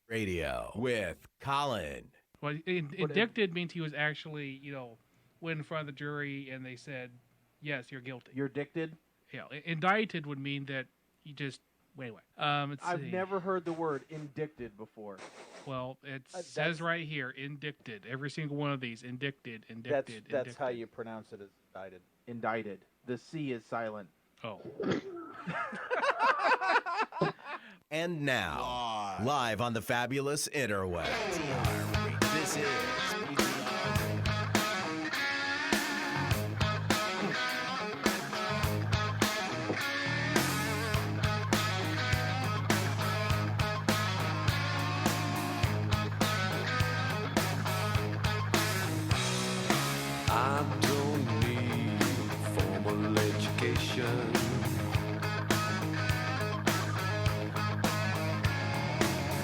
Radio with Colin. Well, indicted means he was actually, went in front of the jury and they said, yes, you're guilty. You're addicted? Yeah. Indicted would mean that you just, wait. I've never heard the word indicted before. Well, it says right here, indicted. Every single one of these, indicted. That's how you pronounce it, as indicted. Indicted. The C is silent. Oh. And now, live on the fabulous interweb, this is I don't need formal education.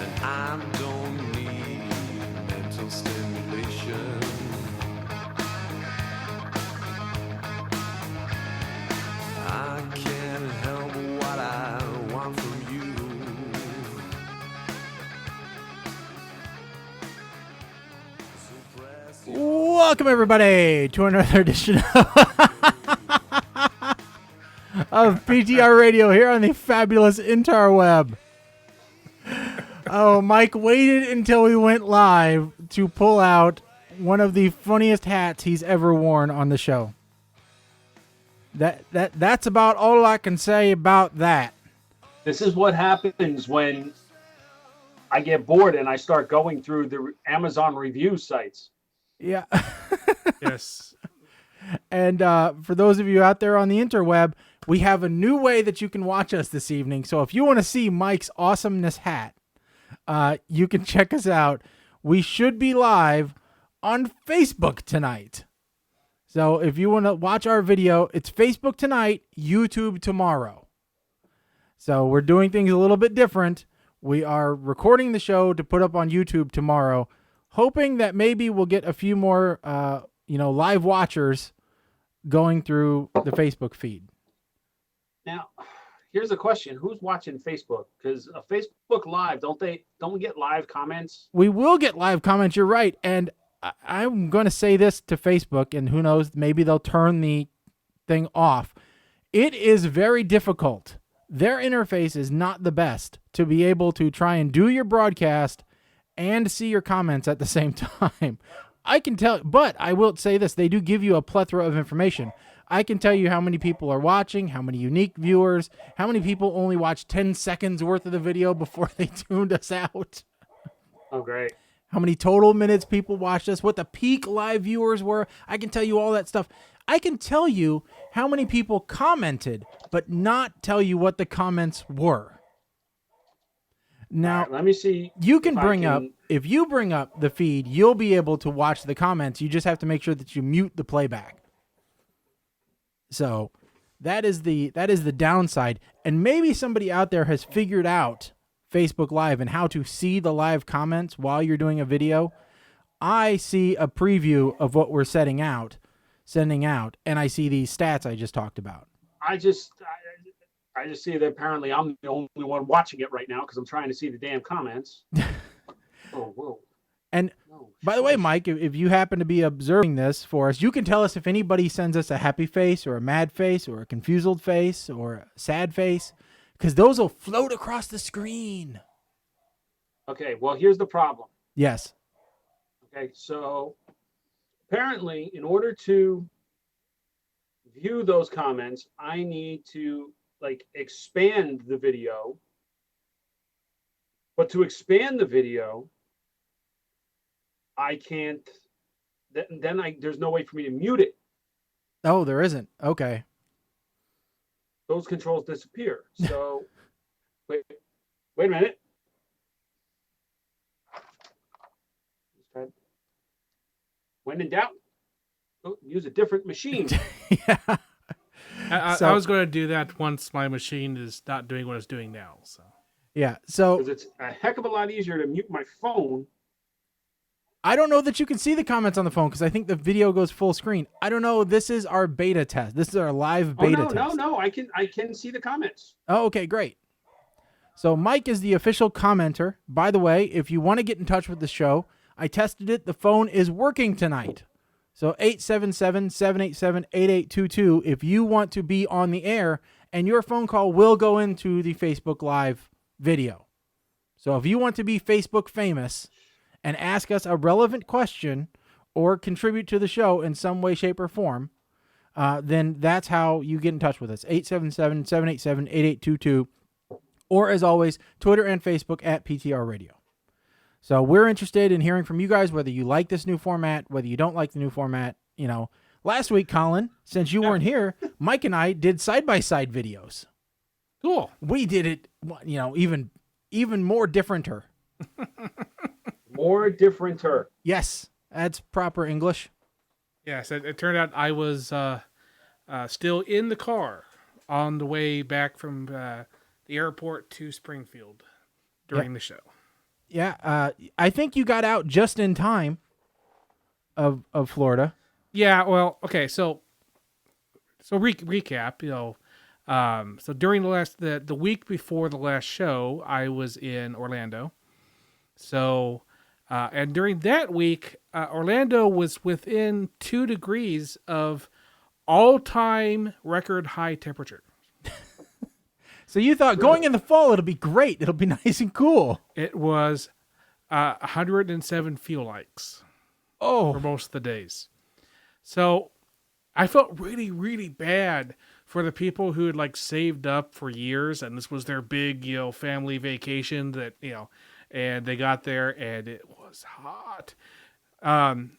And I don't need mental stimulation. I can't help what I want from you. Welcome, everybody, to another edition of PTR Radio here on the fabulous interweb. Oh, Mike waited until we went live to pull out one of the funniest hats he's ever worn on the show. That's about all I can say about that. This is what happens when I get bored and I start going through the Amazon review sites. Yeah. Yes. And for those of you out there on the interweb, we have a new way that you can watch us this evening. So if you want to see Mike's awesomeness hat, you can check us out. We should be live on Facebook tonight. So if you want to watch our video, it's Facebook tonight, YouTube tomorrow. So we're doing things a little bit different. We are recording the show to put up on YouTube tomorrow, hoping that maybe we'll get a few more, live watchers going through the Facebook feed. Now, here's a question: who's watching Facebook? Because a Facebook Live, don't we get live comments? We will get live comments. You're right, and I'm going to say this to Facebook, and who knows, maybe they'll turn the thing off. It is very difficult. Their interface is not the best to be able to try and do your broadcast and see your comments at the same time. I can tell, but I will say this, they do give you a plethora of information. I can tell you how many people are watching, how many unique viewers, how many people only watch 10 seconds worth of the video before they tuned us out. Oh, great. How many total minutes people watched us, what the peak live viewers were. I can tell you all that stuff. I can tell you how many people commented, but not tell you what the comments were. Now, right, let me see. You can if you bring up the feed, you'll be able to watch the comments. You just have to make sure that you mute the playback. So that is the downside. And maybe somebody out there has figured out Facebook Live and how to see the live comments while you're doing a video. I see a preview of what we're sending out, and I see these stats I just talked about. I just see that apparently I'm the only one watching it right now because I'm trying to see the damn comments. Oh, whoa. And by the way, Mike, if you happen to be observing this for us, you can tell us if anybody sends us a happy face or a mad face or a confused face or a sad face, because those will float across the screen. Okay, well, here's the problem. Yes. Okay, so apparently in order to view those comments, I need to expand the video. But to expand the video, I can't, there's no way for me to mute it. Oh, there isn't. Okay. Those controls disappear. So, wait a minute. When in doubt, use a different machine. Yeah. I was going to do that once my machine is not doing what it's doing now. So. Yeah. So because it's a heck of a lot easier to mute my phone. I don't know that you can see the comments on the phone because I think the video goes full screen. I don't know. This is our beta test. This is our live beta test. No. I can see the comments. Oh, okay, great. So Mike is the official commenter. By the way, if you want to get in touch with the show, I tested it. The phone is working tonight. So 877-787-8822 if you want to be on the air, and your phone call will go into the Facebook Live video. So if you want to be Facebook famous and ask us a relevant question or contribute to the show in some way, shape, or form, then that's how you get in touch with us. 877-787-8822. Or, as always, Twitter and Facebook at PTR Radio. So we're interested in hearing from you guys, whether you like this new format, whether you don't like the new format. You know, last week, Colin, since you weren't here, Mike and I did side-by-side videos. Cool. We did it, you know, even more differenter. More differenter. Yes, that's proper English. Yes, it turned out I was still in the car on the way back from the airport to Springfield during the show. Yeah, I think you got out just in time of Florida. Yeah, well, okay, so recap, you know, so during the week before the last show, I was in Orlando. So, and during that week, Orlando was within 2 degrees of all-time record high temperature. So you thought going in the fall, it'll be great. It'll be nice and cool. It was 107 feel likes for most of the days. So I felt really, really bad for the people who had like saved up for years, and this was their big, you know, family vacation that, you know, and they got there and it was hot.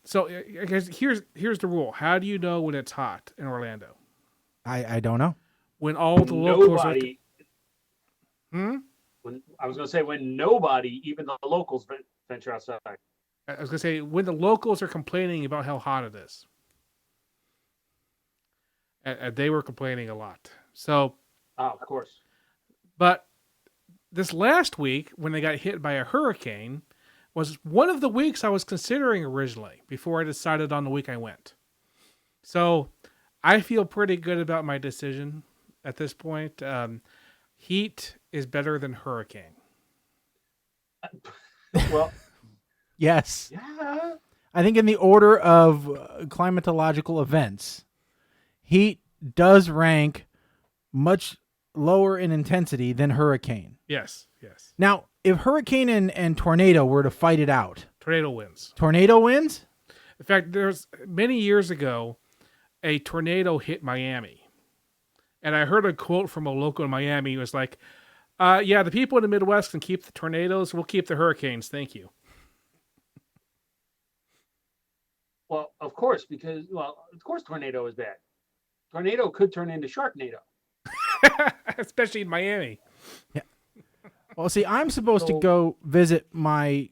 So I guess here's the rule. How do you know when it's hot in Orlando? I don't know. When all the locals Nobody. When I was going to say when nobody, even the locals, venture outside. I was going to say when the locals are complaining about how hot it is. And they were complaining a lot. So, of course. But this last week, when they got hit by a hurricane, was one of the weeks I was considering originally before I decided on the week I went. So I feel pretty good about my decision at this point. Heat is better than hurricane. Well, Yes. yeah. I think in the order of climatological events, heat does rank much lower in intensity than hurricane. Yes, yes. Now, if hurricane and tornado were to fight it out, Tornado wins. tornado wins? In fact, there's many years ago, a tornado hit Miami. And I heard a quote from a local in Miami. It was like, yeah, the people in the Midwest can keep the tornadoes. We'll keep the hurricanes. Thank you. Well, of course, tornado is bad. Tornado could turn into Sharknado. Especially in Miami. Yeah. Well, see, I'm supposed to go visit my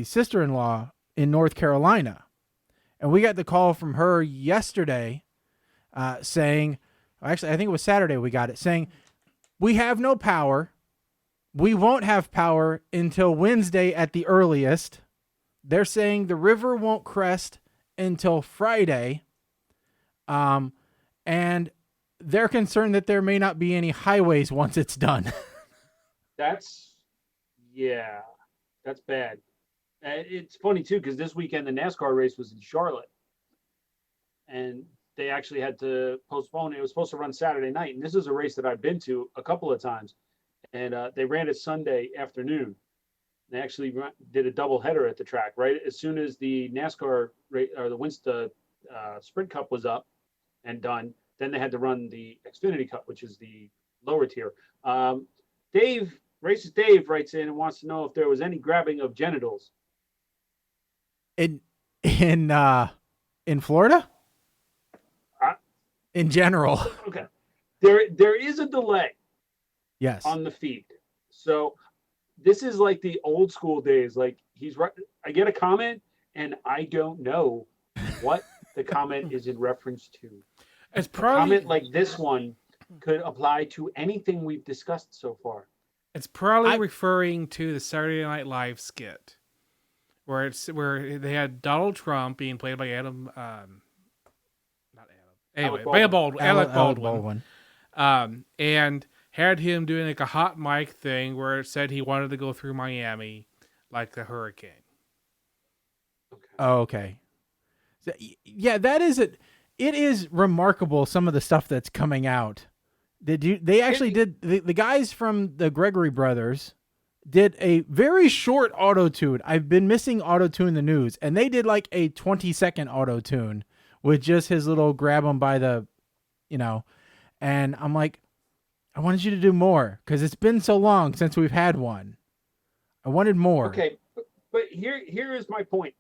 sister-in-law in North Carolina. And we got the call from her yesterday saying, actually, I think it was Saturday we got it, saying, we have no power. We won't have power until Wednesday at the earliest. They're saying the river won't crest until Friday. And they're concerned that there may not be any highways once it's done. That's bad. It's funny, too, because this weekend the NASCAR race was in Charlotte. And they actually had to postpone it. It was supposed to run Saturday night. And this is a race that I've been to a couple of times. And they ran it Sunday afternoon. They actually did a doubleheader at the track, right? As soon as the NASCAR or the Winston Sprint Cup was up and done, then they had to run the Xfinity Cup, which is the lower tier. Dave writes in and wants to know if there was any grabbing of genitals. In Florida? In general. Okay. There is a delay. Yes. On the feed. So this is like the old school days. Like I get a comment and I don't know what the comment is in reference to. It's A probably comment like this one could apply to anything we've discussed so far. It's probably referring to the Saturday Night Live skit, where they had Donald Trump being played by Alec Baldwin. And had him doing like a hot mic thing where it said he wanted to go through Miami like the hurricane. Oh, okay. So, yeah, that is it. It is remarkable some of the stuff that's coming out. They actually did the guys from the Gregory Brothers did a very short auto tune. I've been missing auto tune the news, and they did like a 20-second auto tune with just his little grab him by the, and I'm like, I wanted you to do more because it's been so long since we've had one. I wanted more. Okay, but here is my point.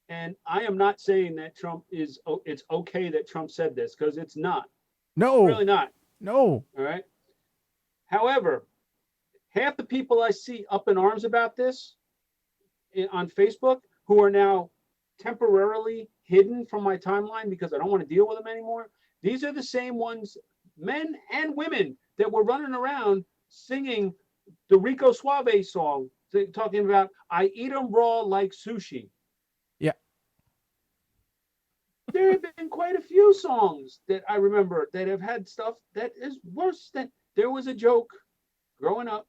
And I am not saying that it's okay that Trump said this, because it's not. No. It's really not. No. All right. However, half the people I see up in arms about this on Facebook, who are now temporarily hidden from my timeline because I don't want to deal with them anymore, these are the same ones, men and women, that were running around singing the Rico Suave song, talking about, I eat them raw like sushi. Yeah. There have been quite a few songs that I remember that have had stuff that is worse than. There was a joke growing up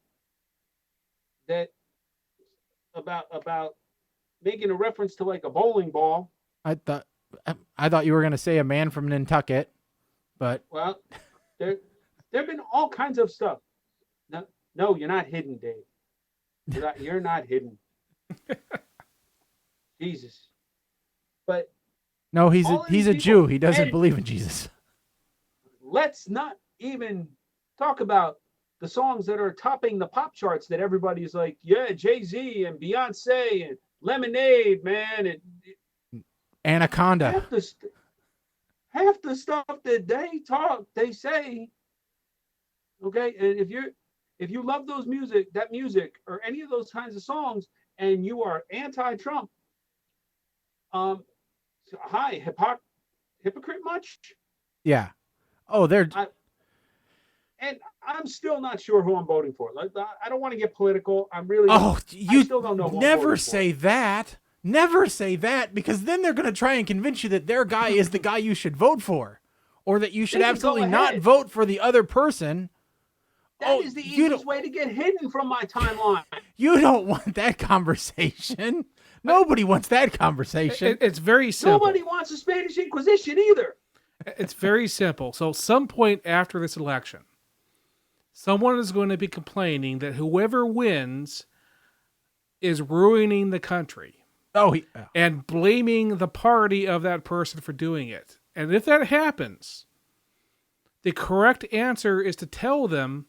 that about making a reference to like a bowling ball. I thought you were going to say a man from Nantucket, but well, there have been all kinds of stuff. No, you're not hidden, Dave. You're not hidden. Jesus. But no, he's a Jew. He doesn't believe in Jesus. Let's not even talk about the songs that are topping the pop charts that everybody's like, yeah, Jay-Z and Beyonce and Lemonade, man, and Anaconda. Half the stuff that they say. Okay, and if you love that music or any of those kinds of songs, and you are anti-Trump, hi, hypocrite much? Yeah. Oh, and I'm still not sure who I'm voting for. Like, I don't want to get political. You you still don't know who never I'm say that. Never say that, because then they're going to try and convince you that their guy is the guy you should vote for, or that you should absolutely not vote for the other person. That is the easiest way to get hidden from my timeline. You don't want that conversation. Nobody wants that conversation. It's very simple. Nobody wants the Spanish Inquisition either. It's very simple. So some point after this election, someone is going to be complaining that whoever wins is ruining the country. And blaming the party of that person for doing it. And if that happens, the correct answer is to tell them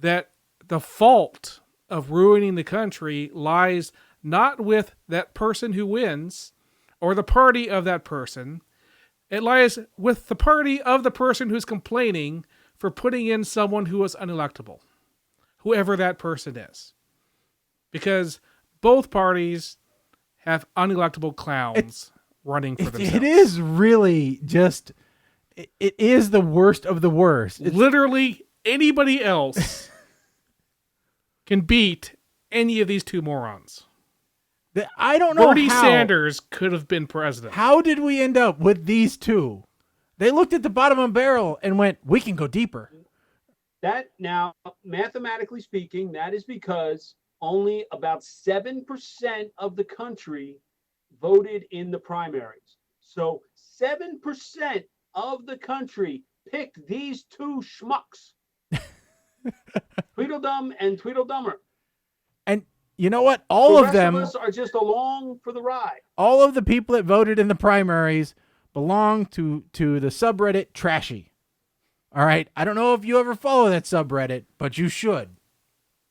that the fault of ruining the country lies not with that person who wins or the party of that person. It lies with the party of the person who's complaining for putting in someone who is unelectable, whoever that person is. Because both parties have unelectable clowns running for themselves. It is really just, it is the worst of the worst. Literally anybody else can beat any of these two morons. I don't know Bernie Sanders could have been president. How did we end up with these two? They looked at the bottom of the barrel and went, we can go deeper. That now, mathematically speaking, that is because only about 7% of the country voted in the primaries. So 7% of the country picked these two schmucks. Tweedledum and Tweedledummer. And you know what? All of them us are just along for the ride. All of the people that voted in the primaries belong to the subreddit Trashy. All right? I don't know if you ever follow that subreddit, but you should.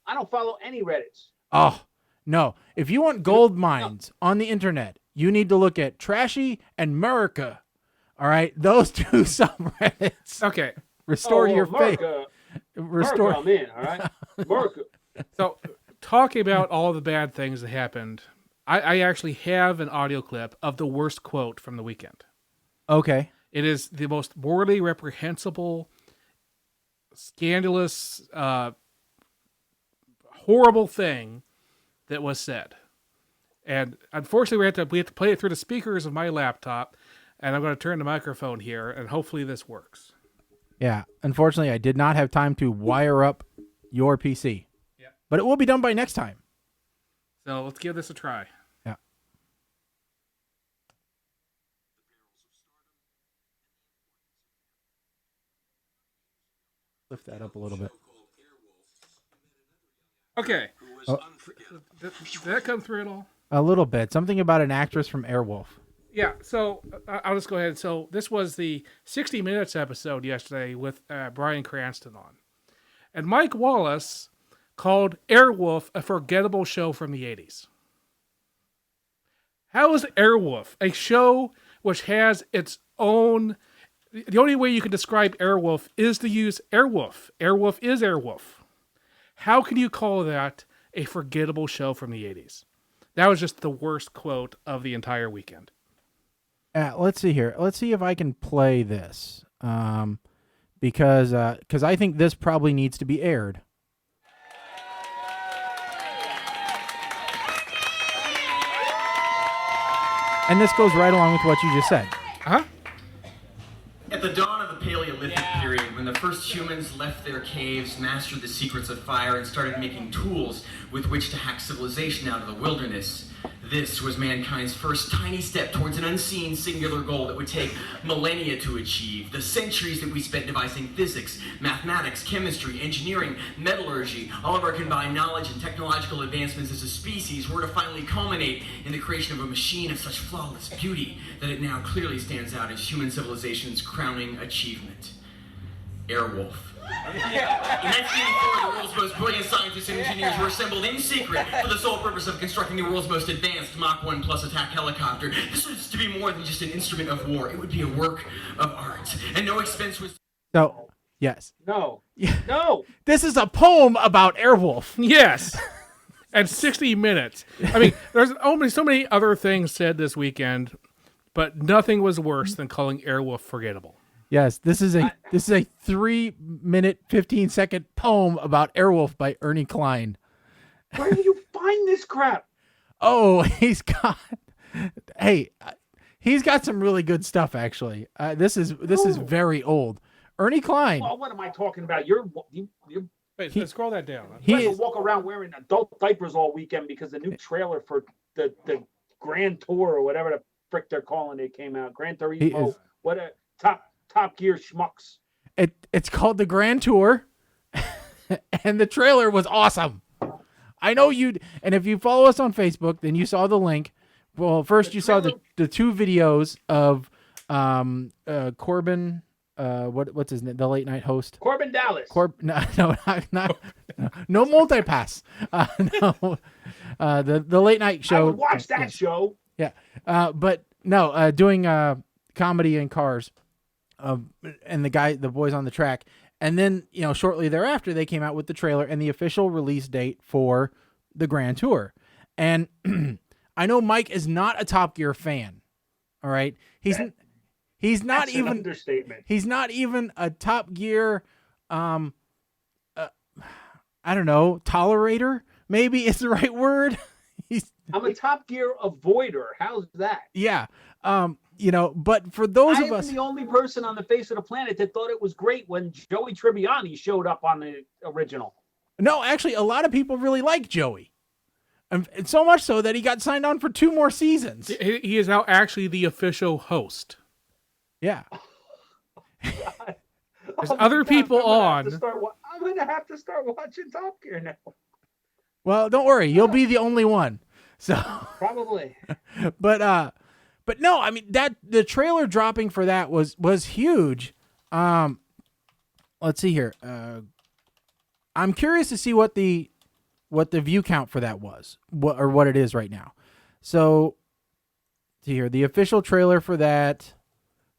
I don't follow any Reddits. Oh, no. If you want gold mines on the internet, you need to look at Trashy and Murica. All right? Those two subreddits. Okay. Restore your faith. Restore. I'm in, all right? Murica. So, talking about all the bad things that happened, I actually have an audio clip of the worst quote from the weekend. Okay. It is the most morally reprehensible, scandalous, horrible thing that was said. And unfortunately, we have to play it through the speakers of my laptop, and I'm going to turn the microphone here, and hopefully this works. Yeah. Unfortunately, I did not have time to wire up your PC. Yeah. But it will be done by next time. So let's give this a try. Yeah. Lift that up a little bit. Okay. Oh. Did that come through at all? A little bit. Something about an actress from Airwolf. Yeah, so I'll just go ahead. So this was the 60 Minutes episode yesterday with Bryan Cranston on. And Mike Wallace called Airwolf a forgettable show from the 80s. How is Airwolf, a show which has its own... The only way you can describe Airwolf is to use Airwolf. Airwolf is Airwolf. How can you call that a forgettable show from the 80s? That was just the worst quote of the entire weekend. Let's see here. Let's see if I can play this. Because I think this probably needs to be aired. And this goes right along with what you just said. Huh? At the dawn of the Paleolithic period, when the first humans left their caves, mastered the secrets of fire, and started making tools with which to hack civilization out of the wilderness, this was mankind's first tiny step towards an unseen singular goal that would take millennia to achieve. The centuries that we spent devising physics, mathematics, chemistry, engineering, metallurgy, all of our combined knowledge and technological advancements as a species were to finally culminate in the creation of a machine of such flawless beauty that it now clearly stands out as human civilization's crowning achievement. Airwolf. In 1984, the world's most brilliant scientists and engineers were assembled in secret for the sole purpose of constructing the world's most advanced Mach 1 plus attack helicopter. This was to be more than just an instrument of war. It would be a work of art. And no expense was... So, yes. No. No. This is a poem about Airwolf. Yes. And 60 Minutes. I mean, there's only so many other things said this weekend, but nothing was worse than calling Airwolf forgettable. Yes, this is a 3-minute, 15-second poem about Airwolf by Ernie Klein. Where do you find this crap? Oh, he's got some really good stuff actually. This is very old. Ernie Klein. Well, what am I talking about? Wait, scroll that down. You guys walk around wearing adult diapers all weekend because the new trailer for the Grand Tour or whatever the frick they're calling it came out. Gran Turismo. What a Top Gear schmucks. It's called the Grand Tour, and the trailer was awesome. I know you'd, and if you follow us on Facebook, then you saw the link. Well, first you saw the two videos of Corbin. What's his name? The late night host. Corbin Dallas. No multipass. No, the late night show. I would watch that show. Yeah, but no, doing comedy in cars. And the boys on the track. And then, shortly thereafter, they came out with the trailer and the official release date for the Grand Tour. And I know Mike is not a Top Gear fan. All right. He's not even an understatement. He's not even a Top Gear, I don't know, tolerator, maybe is the right word. I'm a Top Gear avoider. How's that? Yeah. But for those of us, I am the only person on the face of the planet that thought it was great when Joey Tribbiani showed up on the original. No, actually, a lot of people really like Joey. And so much so that he got signed on for 2 more seasons. He is now actually the official host. Yeah. There's other people on. I'm going to have to start watching Top Gear now. Well, don't worry. You'll be the only one. So probably. But no, I mean that the trailer dropping for that was huge. Let's see here. I'm curious to see what the view count for that was, what it is right now. So, see here, the official trailer for that,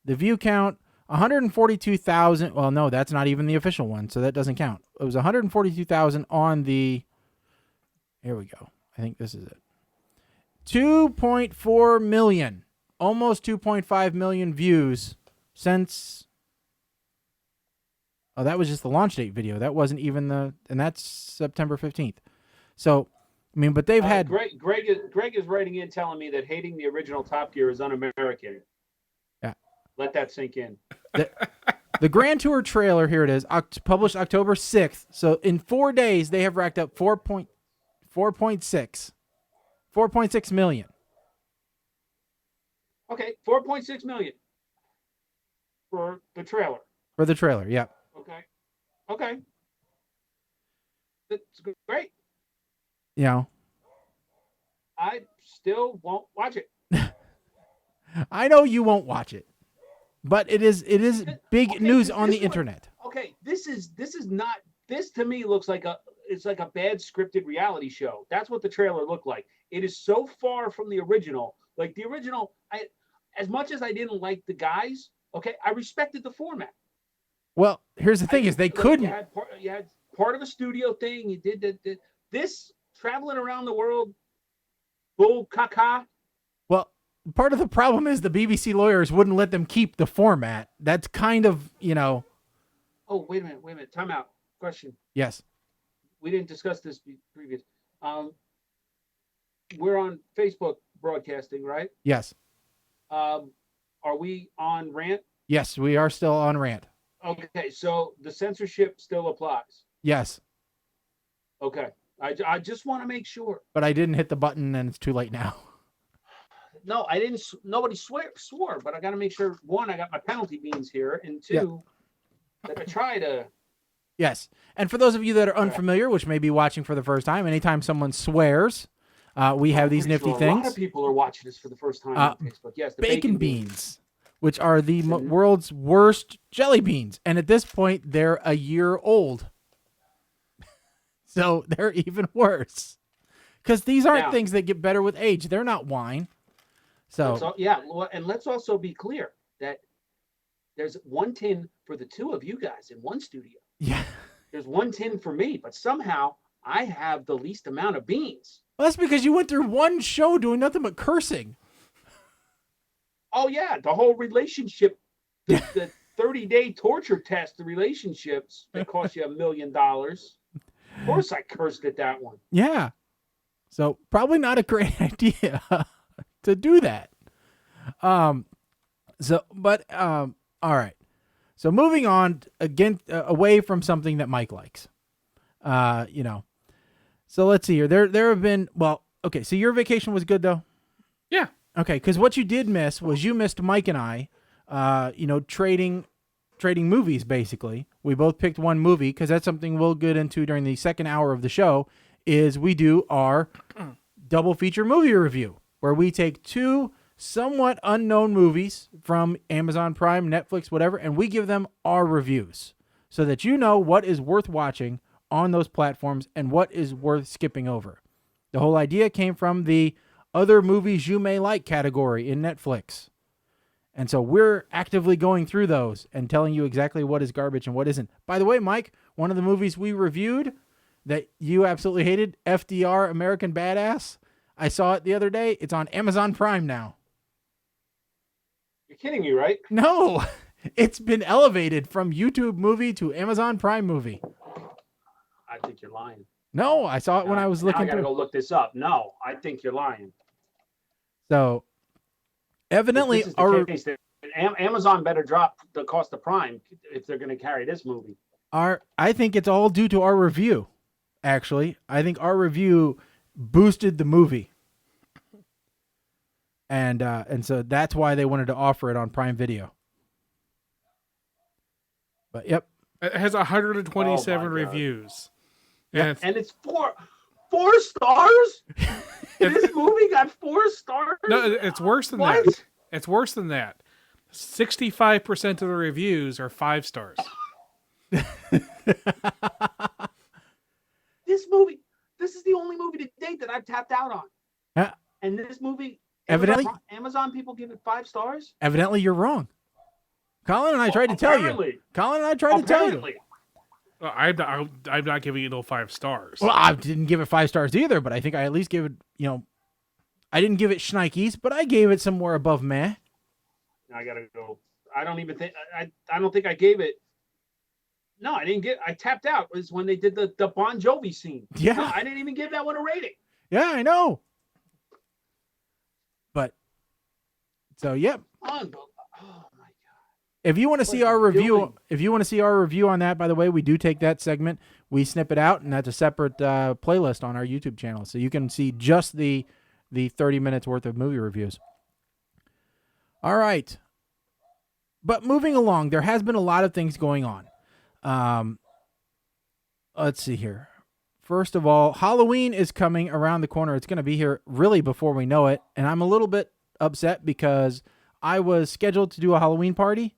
the view count 142,000. Well, no, that's not even the official one, so that doesn't count. It was 142,000 on the. Here we go. I think this is it. 2.4 million. Almost 2.5 million views since. Oh, that was just the launch date video. That wasn't even and that's September 15th. So, I mean, but they've had. Greg is writing in telling me that hating the original Top Gear is un-American. Yeah. Let that sink in. The Grand Tour trailer, here it is, published October 6th. So in 4 days, they have racked up 4.6 million. Okay, 4.6 million for the trailer. For the trailer, yeah. Okay. That's great. You know, I still won't watch it. I know you won't watch it, but it is big news on the internet. Okay, this to me looks like it's like a bad scripted reality show. That's what the trailer looked like. It is so far from the original. Like the original, as much as I didn't like the guys, okay, I respected the format. Well, here's the thing: is they couldn't. You had part of a studio thing. You did this traveling around the world. Bull caca. Well, part of the problem is the BBC lawyers wouldn't let them keep the format. That's kind of, you know. Oh, wait a minute. Time out. Question. Yes. We didn't discuss this previous. We're on Facebook broadcasting, right? Yes. Are we on Rant? Yes, we are still on Rant. Okay, so the censorship still applies. Yes. Okay, I just want to make sure. But I didn't hit the button, and it's too late now. No, I didn't. Nobody swore, but I got to make sure. One, I got my penalty beans here, and two, that I try to. Yes, and for those of you that are unfamiliar, which may be watching for the first time, anytime someone swears, we have these nifty things. A lot of people are watching this for the first time on Facebook. Yes, the bacon beans, which are the world's worst jelly beans, and at this point, they're a year old. So they're even worse. Because these aren't things that get better with age. They're not wine. So and let's also be clear that there's one tin for the two of you guys in one studio. Yeah. There's one tin for me, but somehow I have the least amount of beans. Well, that's because you went through one show doing nothing but cursing. Oh, yeah. The whole relationship, the 30-day torture test, the relationships that cost you $1 million. Of course I cursed at that one. Yeah. So probably not a great idea to do that. All right. So moving on again, away from something that Mike likes, So let's see here. There have been, okay. So your vacation was good though. Yeah. Okay. Because what you did miss was you missed Mike and I, trading movies. Basically, we both picked one movie because that's something we'll get into during the second hour of the show. Is we do our double feature movie review where we take two somewhat unknown movies from Amazon Prime, Netflix, whatever, and we give them our reviews so that you know what is worth watching on those platforms and what is worth skipping over. The whole idea came from the other movies you may like category in Netflix. And so we're actively going through those and telling you exactly what is garbage and what isn't. By the way, Mike, one of the movies we reviewed that you absolutely hated, FDR, American Badass, I saw it the other day. It's on Amazon Prime now. You're kidding me, right? No, it's been elevated from YouTube movie to Amazon Prime movie. I think you're lying. No, I saw it when I was looking I gotta through. go look this up. No, I think you're lying. So, evidently, Amazon better drop the cost of Prime if they're going to carry this movie. I think it's all due to our review. Actually, I think our review boosted the movie, and so that's why they wanted to offer it on Prime Video. But yep, it has 127 reviews. Yeah. And it's four stars. This movie got 4 stars. No, it's worse than What? that. It's worse than that. 65% of the reviews are 5 stars. This is the only movie to date that I've tapped out on. And this movie, evidently, Amazon people give it 5 stars. Evidently, you're wrong. Colin and I tried to tell you. Colin and I tried to tell you. I'm not giving it all 5 stars. Well, I didn't give it 5 stars either, but I think I at least gave it, I didn't give it shnikes, but I gave it somewhere above meh. I gotta go. I don't even think I don't think I gave it. No, I didn't I tapped out. It was when they did the Bon Jovi scene. Yeah. No, I didn't even give that one a rating. Yeah, I know. But so yep. Oh my God. If you want to see our review, on that, by the way, we do take that segment, we snip it out, and that's a separate playlist on our YouTube channel, so you can see just the 30 minutes worth of movie reviews. All right, but moving along, there has been a lot of things going on. Let's see here. First of all, Halloween is coming around the corner. It's going to be here really before we know it, and I'm a little bit upset because I was scheduled to do a Halloween party.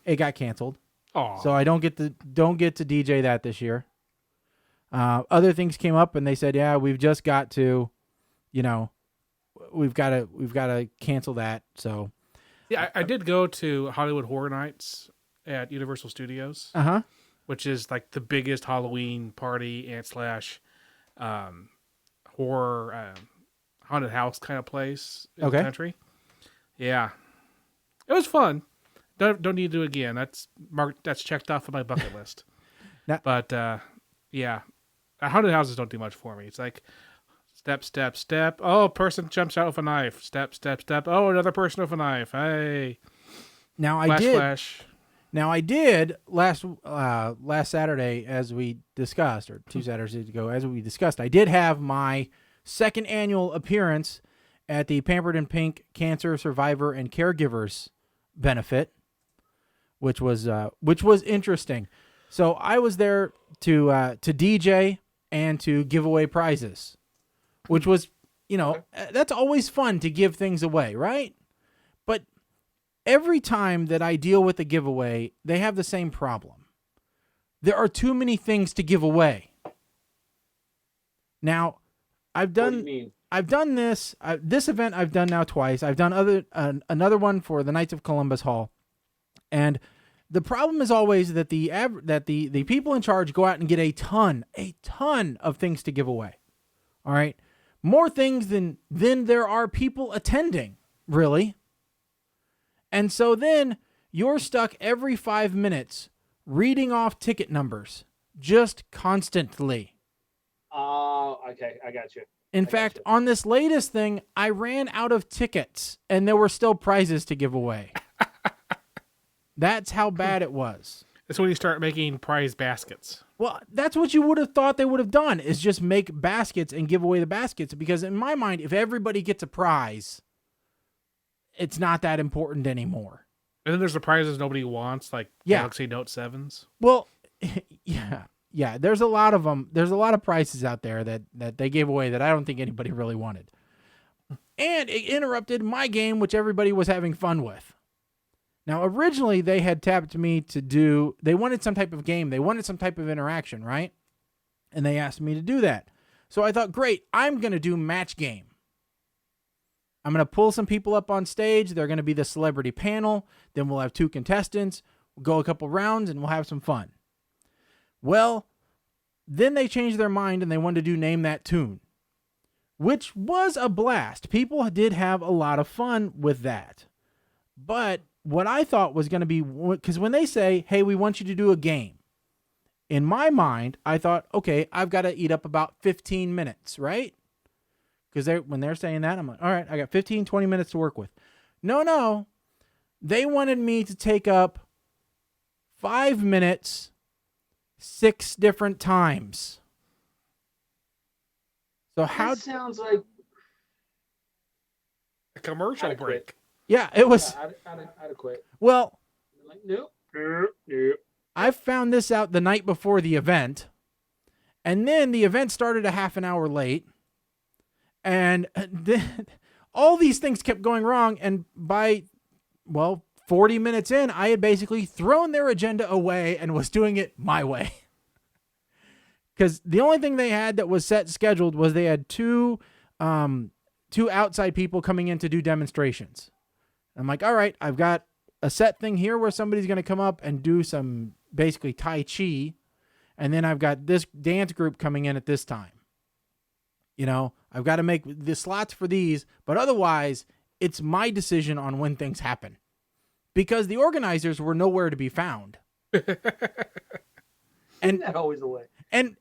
It got canceled. So I don't get to DJ that this year. Other things came up and they said, yeah, we've just got to, we've got to cancel that. So yeah, I did go to Hollywood Horror Nights at Universal Studios, which is like the biggest Halloween party and / horror haunted house kind of place in the country. Yeah, it was fun. Don't need to do it again. That's checked off of my bucket list. But yeah, haunted houses don't do much for me. It's like step, step, step. Oh, person jumps out with a knife. Step, step, step. Oh, another person with a knife. Hey. Flash. Now I did last Saturday, as we discussed, or 2 Saturdays ago, as we discussed, I did have my second annual appearance at the Pampered and Pink Cancer Survivor and Caregivers benefit, which was interesting. So I was there to DJ and to give away prizes, which was, that's always fun to give things away, right? But every time that I deal with a giveaway, they have the same problem. There are too many things to give away. Now, I've done this event I've done now twice. I've done another one for the Knights of Columbus Hall. And the problem is always that the people in charge go out and get a ton of things to give away. All right? More things than there are people attending, really. And so then you're stuck every 5 minutes reading off ticket numbers just constantly. Oh, okay. I got you. In fact, on this latest thing, I ran out of tickets and there were still prizes to give away. That's how bad it was. That's when you start making prize baskets. Well, that's what you would have thought they would have done, is just make baskets and give away the baskets. Because in my mind, if everybody gets a prize, it's not that important anymore. And then there's the prizes nobody wants, like Galaxy Note 7s. Well, yeah. There's a lot of them. There's a lot of prizes out there that they gave away that I don't think anybody really wanted. And it interrupted my game, which everybody was having fun with. Now, originally, they had tapped me they wanted some type of game. They wanted some type of interaction, right? And they asked me to do that. So I thought, great, I'm going to do match game. I'm going to pull some people up on stage. They're going to be the celebrity panel. Then we'll have 2 contestants. We'll go a couple rounds, and we'll have some fun. Well, then they changed their mind, and they wanted to do Name That Tune, which was a blast. People did have a lot of fun with that. But what I thought was going to be, because when they say, hey, we want you to do a game, in my mind, I thought, okay, I've got to eat up about 15 minutes, right? Because when they're saying that, I'm like, all right, I got 15, 20 minutes to work with. No. They wanted me to take up 5 minutes, 6 different times. So that sounds like a commercial break. Yeah, it was. I'd quit. Well, like, nope. I found this out the night before the event, and then the event started a half an hour late, and then all these things kept going wrong, and by 40 minutes in, I had basically thrown their agenda away and was doing it my way. Because the only thing they had that was scheduled was they had two outside people coming in to do demonstrations. I'm like, all right, I've got a set thing here where somebody's going to come up and do some basically Tai Chi. And then I've got this dance group coming in at this time. I've got to make the slots for these, but otherwise it's my decision on when things happen because the organizers were nowhere to be found. And that always the way. And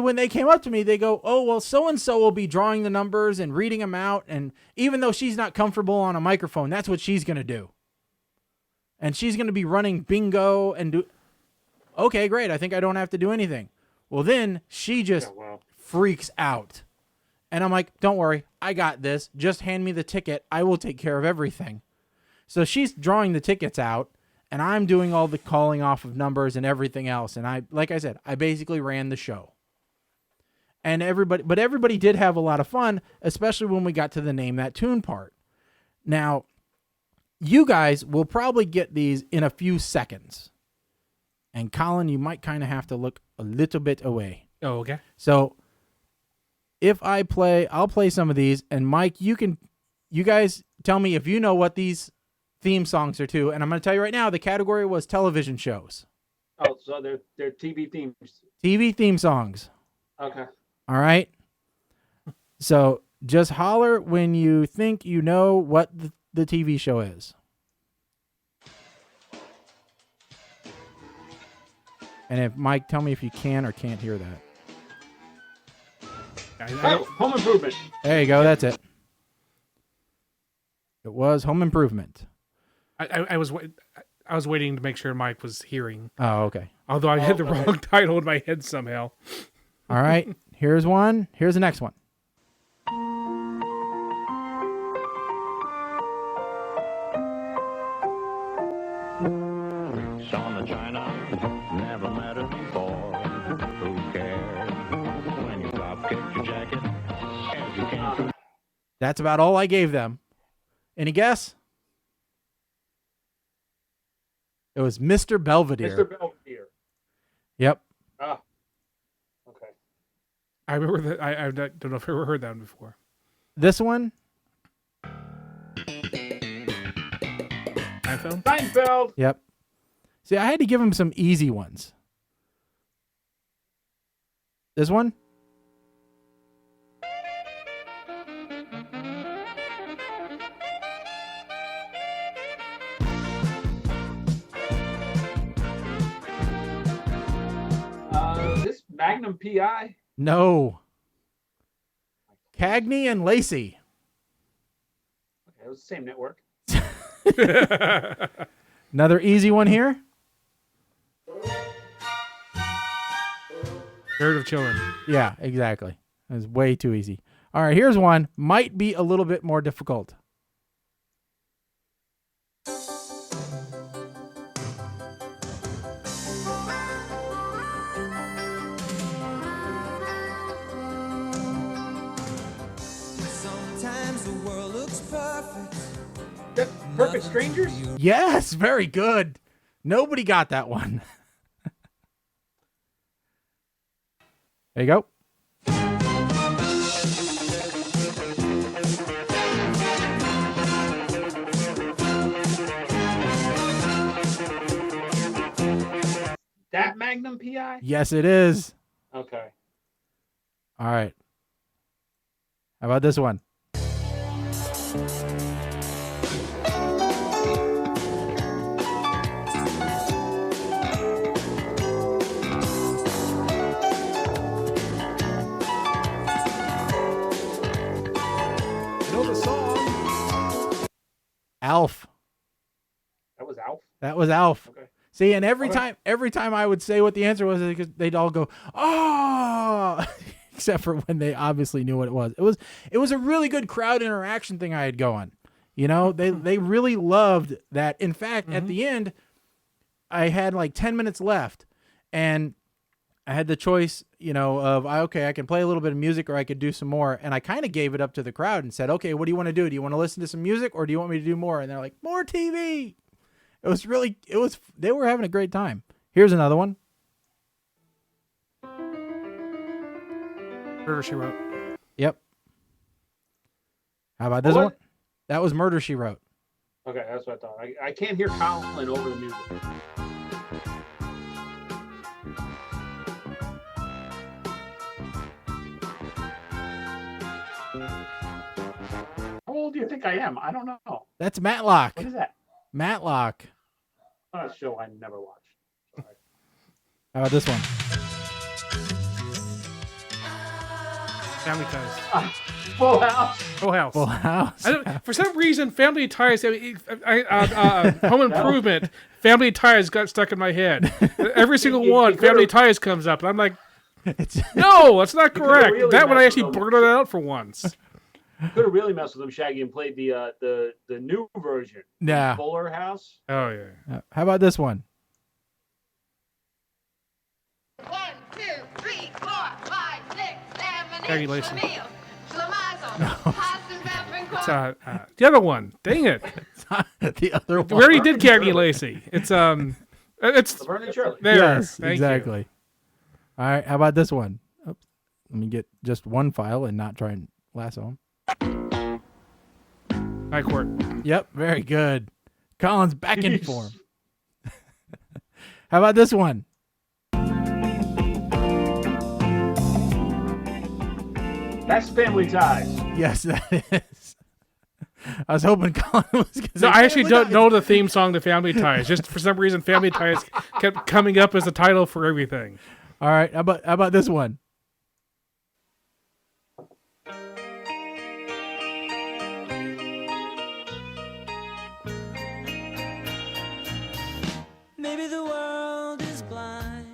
when they came up to me, they go, oh, well, so-and-so will be drawing the numbers and reading them out. And even though she's not comfortable on a microphone, that's what she's going to do. and she's going to be running bingo and do. Okay, great. I think I don't have to do anything. Well, then she just freaks out. And I'm like, don't worry. I got this. Just hand me the ticket. I will take care of everything. So she's drawing the tickets out, and I'm doing all the calling off of numbers and everything else. And like I said, I basically ran the show. And everybody did have a lot of fun, especially when we got to the Name That Tune part. Now, you guys will probably get these in a few seconds. And Colin, you might kind of have to look a little bit away. Oh, okay. So if I'll play some of these, and Mike, you guys tell me if you know what these theme songs are to. And I'm going to tell you right now, the category was television shows. Oh, so they're TV themes. TV theme songs. Okay. All right. So just holler when you think you know what the TV show is. And if Mike, tell me if you can or can't hear that. Oh, Home Improvement. There you go. That's it. It was Home Improvement. I was waiting to make sure Mike was hearing. Oh, okay. Although I had the wrong title in my head somehow. All right. Here's one. Here's the next one. Saw the China, never met her before. Who cares when you drop kick your jacket? As you can. That's about all I gave them. Any guess? It was Mr. Belvedere. Mr. Belvedere. Yep. Ah. Okay. I remember that. I don't know if I've ever heard that one before. This one? Seinfeld? Seinfeld. Yep. See, I had to give him some easy ones. This one? This Magnum PI. No. Cagney and Lacey. Okay, it was the same network. Another easy one here. Herd of Children. Yeah, exactly. It was way too easy. All right, here's one. Might be a little bit more difficult. Sometimes the world looks perfect. Perfect Strangers? Yes, very good. Nobody got that one. There you go. That Magnum PI? Yes, it is. Okay. All right. How about this one? Alf. That was Alf? That was Alf. Okay. See, and every time I would say what the answer was, they'd all go, "Oh!" Except for when they obviously knew what it was. It was a really good crowd interaction thing I had going. You know, they really loved that. In fact, at the end, I had like 10 minutes left, and I had the choice, you know, of, I can play a little bit of music or I could do some more. And I kind of gave it up to the crowd and said, okay, what do you want to do? Do you want to listen to some music or do you want me to do more? And they're like, more TV. They were having a great time. Here's another one. Murder, She Wrote. Yep. How about this one? That was Murder, She Wrote. Okay, that's what I thought. I can't hear Colin over the music. How old do you think I am? I don't know. That's Matlock. What is that? Matlock. A show I never watched. Sorry. How about this one? Family Ties. Full House. Full House. Full House. I don't, for some reason, Family Ties, Home Improvement, Family Ties got stuck in my head. Every single one, Family Ties comes up, and I'm like, no, that's not correct. really That one I messed actually with them. blurted out for once. Could have really messed with them, Shaggy, and played the new version. Nah. Fuller House. Oh, yeah. How about this one? 1, 2, 3, 4, 5, 6, 7, 8. Shaggy Lacey. Schlemiel, Schlemazel, Hasen, Pepper, It's the other one. Dang it. The other one. We already did Cagney Lacey. It's Laverne and Shirley. there. Yes, Thank exactly. All right, how about this one? Oops. Let me get just one file and not try and lasso him. High court. Yep, very good. Colin's back in form. How about this one? That's Family Ties. Yes, that is. I was hoping Colin was going to No, I actually don't know the theme song to Family Ties. Just for some reason, Family Ties kept coming up as the title for everything. All right, how about this one? Maybe the world is blind,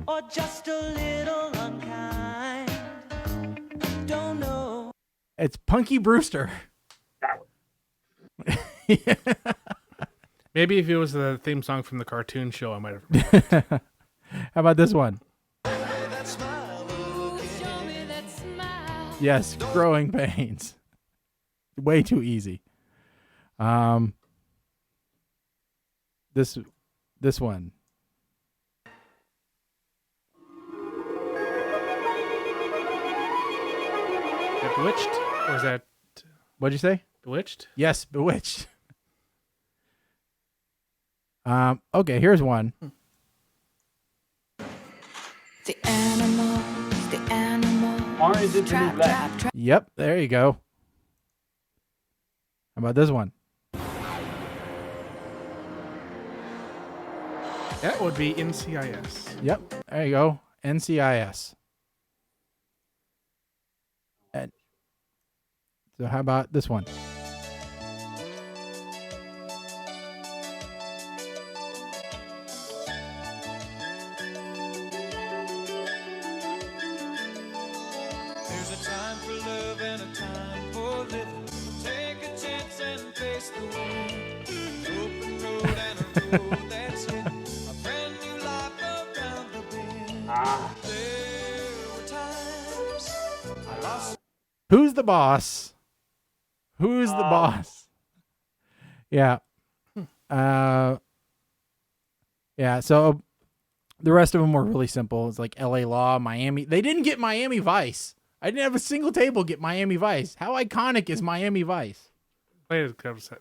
or just a little unkind. Don't know. It's Punky Brewster. Maybe if it was the theme song from the cartoon show, I might have. How about this one? Yes, Growing Pains. Way too easy. This one. Is that Bewitched? Or is that What'd you say? Bewitched? Yes, Bewitched. Okay, here's one. The animal. Orange is the new black. Yep, there you go. How about this one? That would be NCIS. Yep, there you go. NCIS. And so how about this one? There's a time for love and a time for living. Take a chance and face the wind. Open road and a road that's hidden. A brand new life around the bend. There were times I lost. Who's the boss? Who's the boss? Yeah. Yeah, so the rest of them were really simple. It's like LA Law, Miami. They didn't get Miami Vice. I didn't have a single table get Miami Vice. How iconic is Miami Vice? Play the cover set.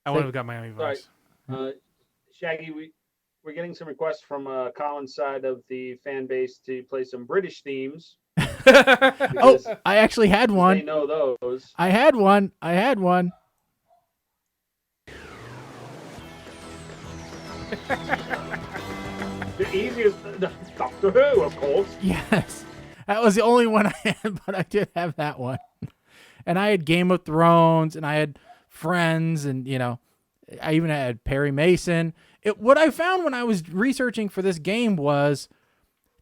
I would have got Miami Vice. Shaggy, we're getting some requests from Colin's side of the fan base to play some British themes. Oh, I actually had They one. know those. I had one. The easiest, Doctor Who, of course. Yes. That was the only one I had, but I did have that one. And I had Game of Thrones, and I had Friends, and, you know, I even had Perry Mason. What I found when I was researching for this game was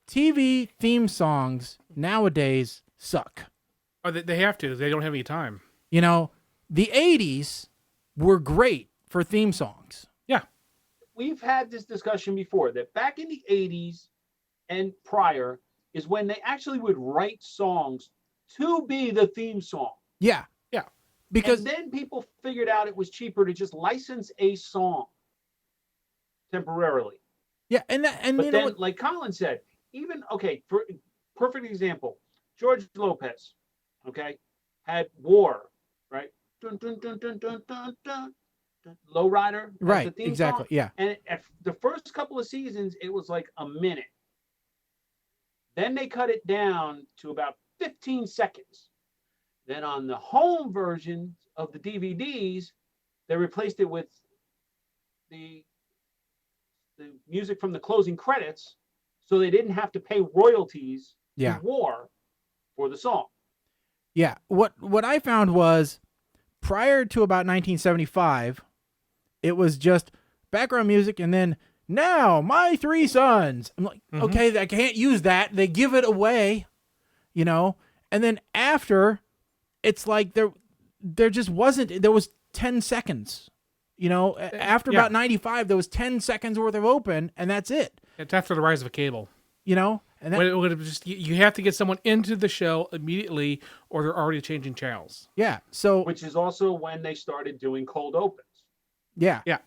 TV theme songs nowadays suck. Oh, they have to. They don't have any time. You know, the 80s were great for theme songs. Yeah. We've had this discussion before that back in the 80s and prior is when they actually would write songs to be the theme song. Yeah. Yeah. Because and then people figured out it was cheaper to just license a song temporarily. yeah, and But you know then, what? like Colin said, even for perfect example, George Lopez, okay, had War, right? Dun, dun, dun, dun, dun, dun, dun, dun, Lowrider, as Right, the theme exactly, song. yeah. And at the first couple of seasons, it was like a minute. Then they cut it down to about 15 seconds. Then on the home version of the DVDs, they replaced it with the music from the closing credits, so they didn't have to pay royalties to War for the song. Yeah. What I found was prior to about 1975, it was just background music and then now my three sons. I'm like, okay, I can't use that. They give it away, And then after, it's like there just wasn't. There was 10 seconds. After about 95, there was 10 seconds worth of open, and that's it. It's after the rise of a cable. And that, you have to get someone into the show immediately, or they're already changing channels. Yeah. So, which is also when they started doing cold opens. Yeah. Yeah.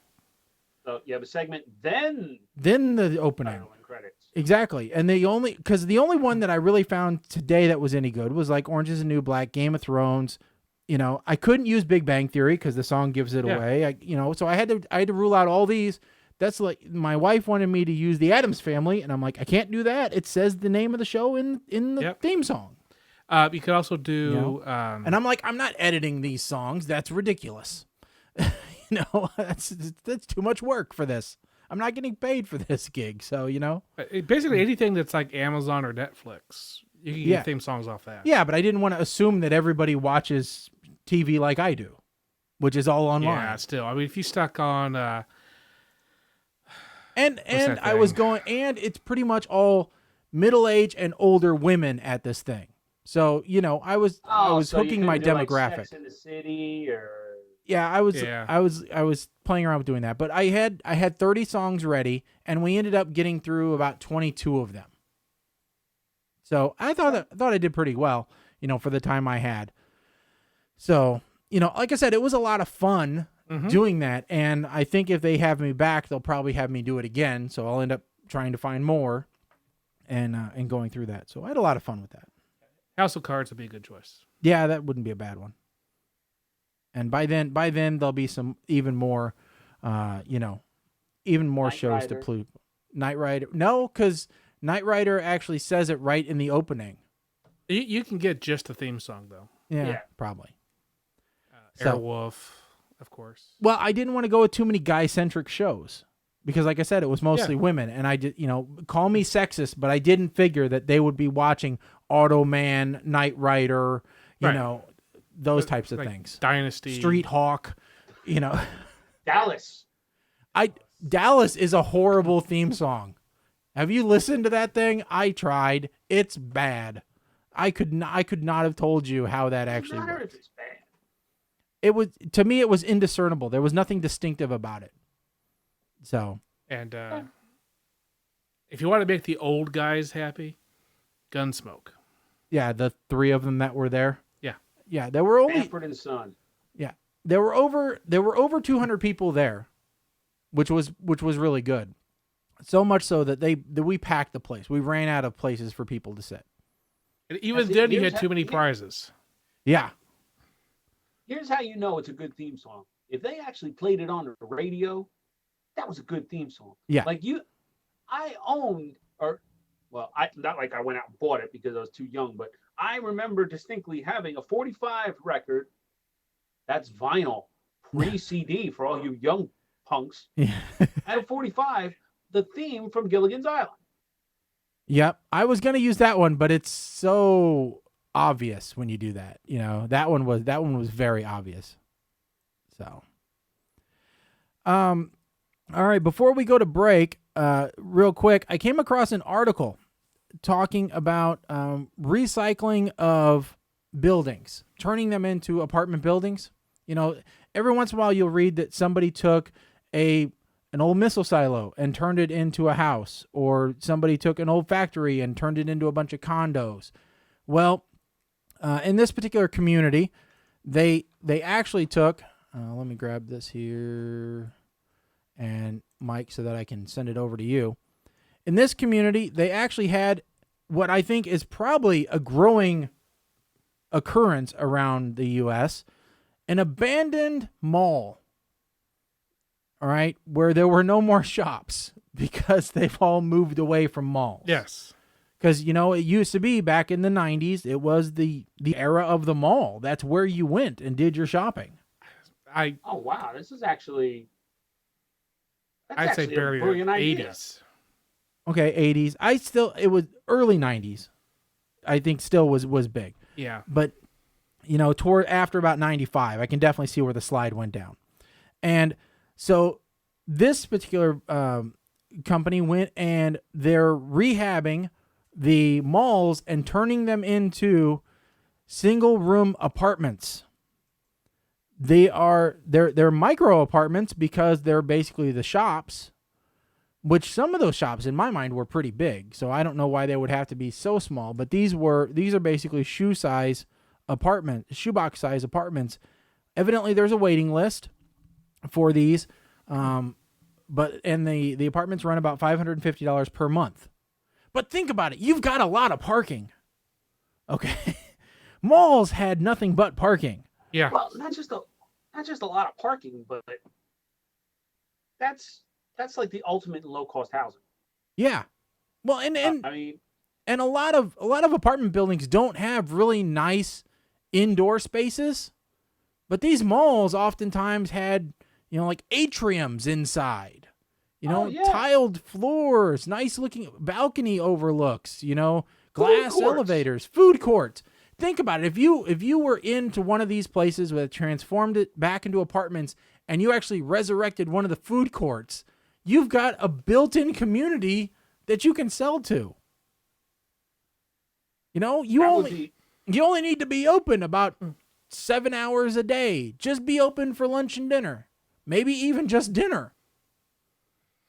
So you have a segment, then the opening. And credits. Exactly. And the only one that I really found today that was any good was like Orange is the New Black, Game of Thrones. I couldn't use Big Bang Theory because the song gives it away. So I had to rule out all these. That's like my wife wanted me to use the Addams Family, and I'm like, I can't do that. It says the name of the show in the theme song. You could also do, and I'm like, I'm not editing these songs. That's ridiculous. That's too much work for this. I'm not getting paid for this gig, so basically anything that's like Amazon or Netflix, you can get theme songs off that. Yeah, but I didn't want to assume that everybody watches TV like I do, which is all online. Yeah, still. I mean, if you stuck on, and I was going, and it's pretty much all middle-aged and older women at this thing. So I was hooking my demographic. Like Sex in the City or. Yeah, I was playing around with doing that, but I had 30 songs ready, and we ended up getting through about 22 of them. So I thought I did pretty well, for the time I had. So like I said, it was a lot of fun doing that, and I think if they have me back, they'll probably have me do it again. So I'll end up trying to find more, and going through that. So I had a lot of fun with that. House of Cards would be a good choice. Yeah, that wouldn't be a bad one. And by then there'll be some even more, even more Knight shows Rider. to play. Knight Rider, no, because Knight Rider actually says it right in the opening. You can get just the theme song though. Yeah. Probably. Airwolf, of course. Well, I didn't want to go with too many guy-centric shows because, like I said, it was mostly women, and I did, call me sexist, but I didn't figure that they would be watching Automan, Knight Rider, those types of things. Dynasty, Street Hawk, Dallas. Dallas is a horrible theme song. Have you listened to that thing? I tried. It's bad. I could not have told you how that actually worked. It's bad. It was, to me, it was indiscernible. There was nothing distinctive about it. So. And if you want to make the old guys happy, Gunsmoke. Yeah, the three of them that were there. Yeah. Yeah, there were only Bamford and Son. Yeah. There were over 200 people there, which was really good. So much so that we packed the place. We ran out of places for people to sit. And even then you had too many prizes. Yeah. Here's how you know it's a good theme song. If they actually played it on the radio, that was a good theme song. Yeah. Like I owned, not like I went out and bought it because I was too young, but I remember distinctly having a 45 record. That's vinyl, pre-CD for all you young punks. Yeah. At a 45, the theme from Gilligan's Island. Yep. I was going to use that one, but it's so obvious when you do that. That one was very obvious. So, all right, before we go to break, real quick, I came across an article talking about recycling of buildings, turning them into apartment buildings. Every once in a while you'll read that somebody took an old missile silo and turned it into a house, or somebody took an old factory and turned it into a bunch of condos. Well, in this particular community, they actually took, let me grab this here, and Mike, so that I can send it over to you. In this community, they actually had what I think is probably a growing occurrence around the U.S., an abandoned mall. All right, where there were no more shops because they've all moved away from malls. Yes. Because, it used to be back in the 90s, it was the era of the mall. That's where you went and did your shopping. Oh, wow. This is actually... I'd say barely a brilliant idea. 80s. Okay, 80s. It was early 90s. I think still was big. Yeah. But, toward after about 95, I can definitely see where the slide went down. And so this particular company went and they're rehabbing the malls and turning them into single room apartments. They're micro apartments because they're basically the shops, which some of those shops in my mind were pretty big. So I don't know why they would have to be so small, but these are basically shoebox size apartments. Evidently there's a waiting list for these. But the apartments run about $550 per month. But think about it. You've got a lot of parking. Okay. Malls had nothing but parking. Yeah. Well, not just a lot of parking, but that's like the ultimate low cost housing. Yeah. Well, and I mean, and a lot of apartment buildings don't have really nice indoor spaces, but these malls oftentimes had, like atriums inside. Tiled floors, nice looking balcony overlooks, glass elevators, food courts. Think about it. If you were into one of these places that transformed it back into apartments and you actually resurrected one of the food courts, you've got a built-in community that you can sell to. You only need to be open about 7 hours a day. Just be open for lunch and dinner. Maybe even just dinner.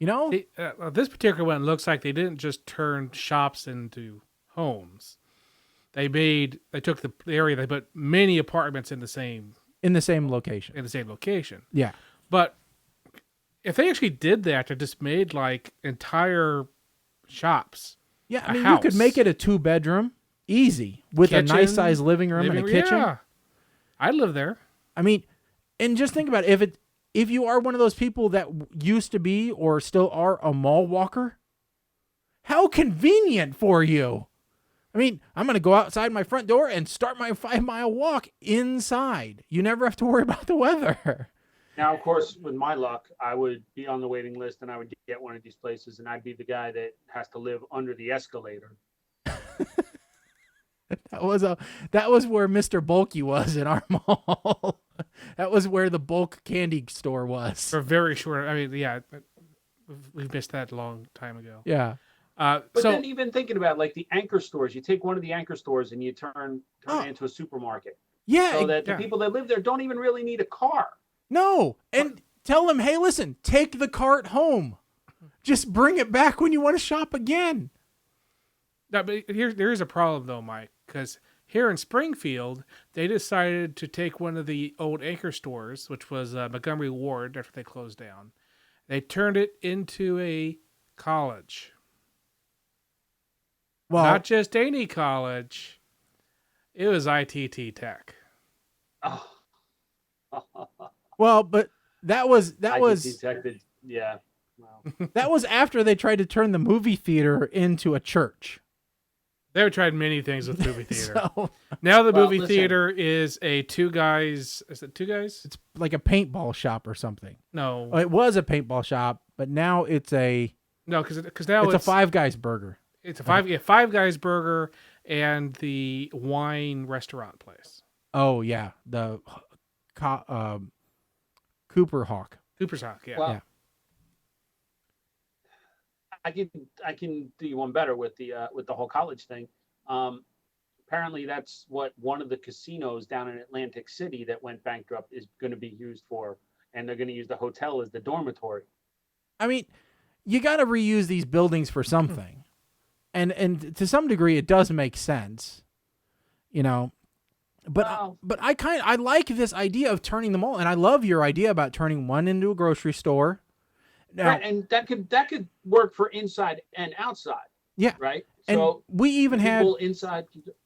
This particular one looks like they didn't just turn shops into homes. They took the area, they put many apartments in the same location. Yeah. But if they actually did that, they just made like entire shops. Yeah, I mean, you could make it a 2-bedroom, easy, with a nice sized living room and a kitchen. Yeah. I'd live there. I mean, and just think about it. If you are one of those people that used to be or still are a mall walker, how convenient for you. I mean, I'm going to go outside my front door and start my 5-mile walk inside. You never have to worry about the weather. Now, of course, with my luck, I would be on the waiting list and I would get one of these places and I'd be the guy that has to live under the escalator. That was where Mr. Bulky was in our mall. That was where the bulk candy store was. For very short. I mean, yeah, we've missed that a long time ago. Yeah. But then even thinking about like the anchor stores, you take one of the anchor stores and you turn it into a supermarket. Yeah. So that the people that live there don't even really need a car. No. And tell them, hey, listen, take the cart home. Just bring it back when you want to shop again. No, but there is a problem though, Mike, because here in Springfield, they decided to take one of the old anchor stores, which was Montgomery Ward after they closed down. They turned it into a college. Well, not just any college. It was ITT Tech. Oh. Well, but that was detected. Yeah. Wow. That was after they tried to turn the movie theater into a church. They've tried many things with movie theater. Now the movie theater is a two guys. Is it two guys? It's like a paintball shop or something. No, it was a paintball shop, but now it's a because now it's a Five Guys burger. It's a Five Guys burger and the wine restaurant place. Oh yeah, the Cooper's Hawk. Yeah. Well, yeah. I can do you one better with the whole college thing. Apparently, that's what one of the casinos down in Atlantic City that went bankrupt is going to be used for, and they're going to use the hotel as the dormitory. I mean, you got to reuse these buildings for something, and to some degree, it does make sense, But I like this idea of turning them all, and I love your idea about turning one into a grocery store. Now, right, and that could work for inside and outside. Yeah. Right. And so we even had inside,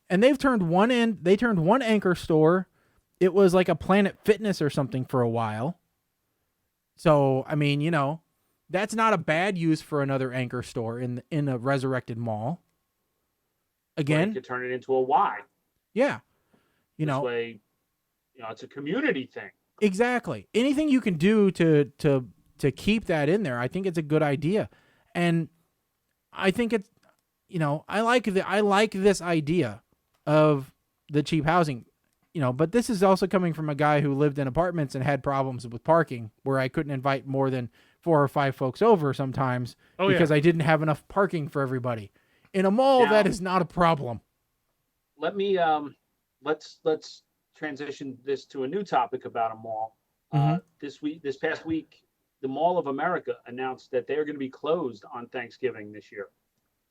and they've turned one in. They turned one anchor store. It was like a Planet Fitness or something for a while. So I mean, that's not a bad use for another anchor store in a resurrected mall. Again, you could turn it into a Y. yeah. You This know, way, it's a community thing. exactly. Anything you can do to keep that in there, I think it's a good idea. And I think it's, I like this idea of the cheap housing, but this is also coming from a guy who lived in apartments and had problems with parking, where I couldn't invite more than 4 or 5 folks over sometimes because I didn't have enough parking for everybody. In a mall, that is not a problem. Let me let's transition this to a new topic about a mall. This past week, the Mall of America announced that they are going to be closed on Thanksgiving this year.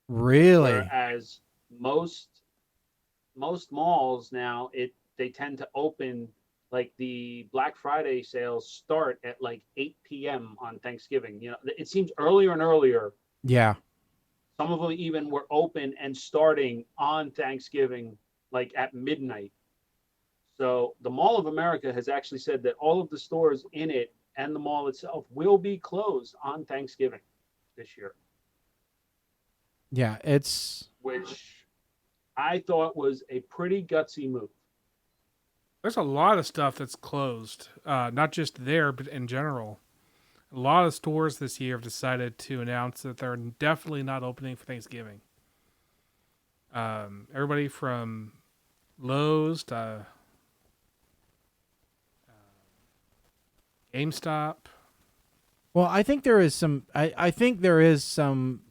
Really? Whereas most malls now, they tend to open, like the Black Friday sales start at like 8 p.m. on Thanksgiving. It seems earlier and earlier. Yeah. Some of them even were open and starting on Thanksgiving, like at midnight. So the Mall of America has actually said that all of the stores in it and the mall itself will be closed on Thanksgiving this year. Yeah, which I thought was a pretty gutsy move. There's a lot of stuff that's closed, not just there, but in general. A lot of stores this year have decided to announce that they're definitely not opening for Thanksgiving. Everybody from Lowe's to GameStop. Well, I think there is some. I think there is some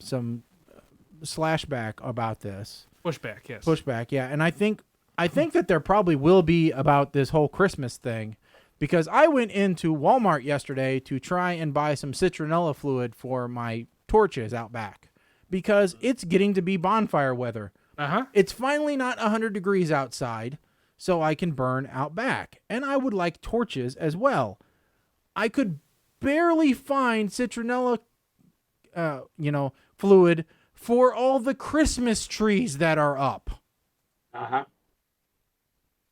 slashback about this. Pushback, yes. Pushback, yeah, and I think that there probably will be about this whole Christmas thing. Because I went into Walmart yesterday to try and buy some citronella fluid for my torches out back. Because it's getting to be bonfire weather. Uh-huh. It's finally not 100 degrees outside, so I can burn out back. And I would like torches as well. I could barely find citronella, fluid for all the Christmas trees that are up. Uh-huh.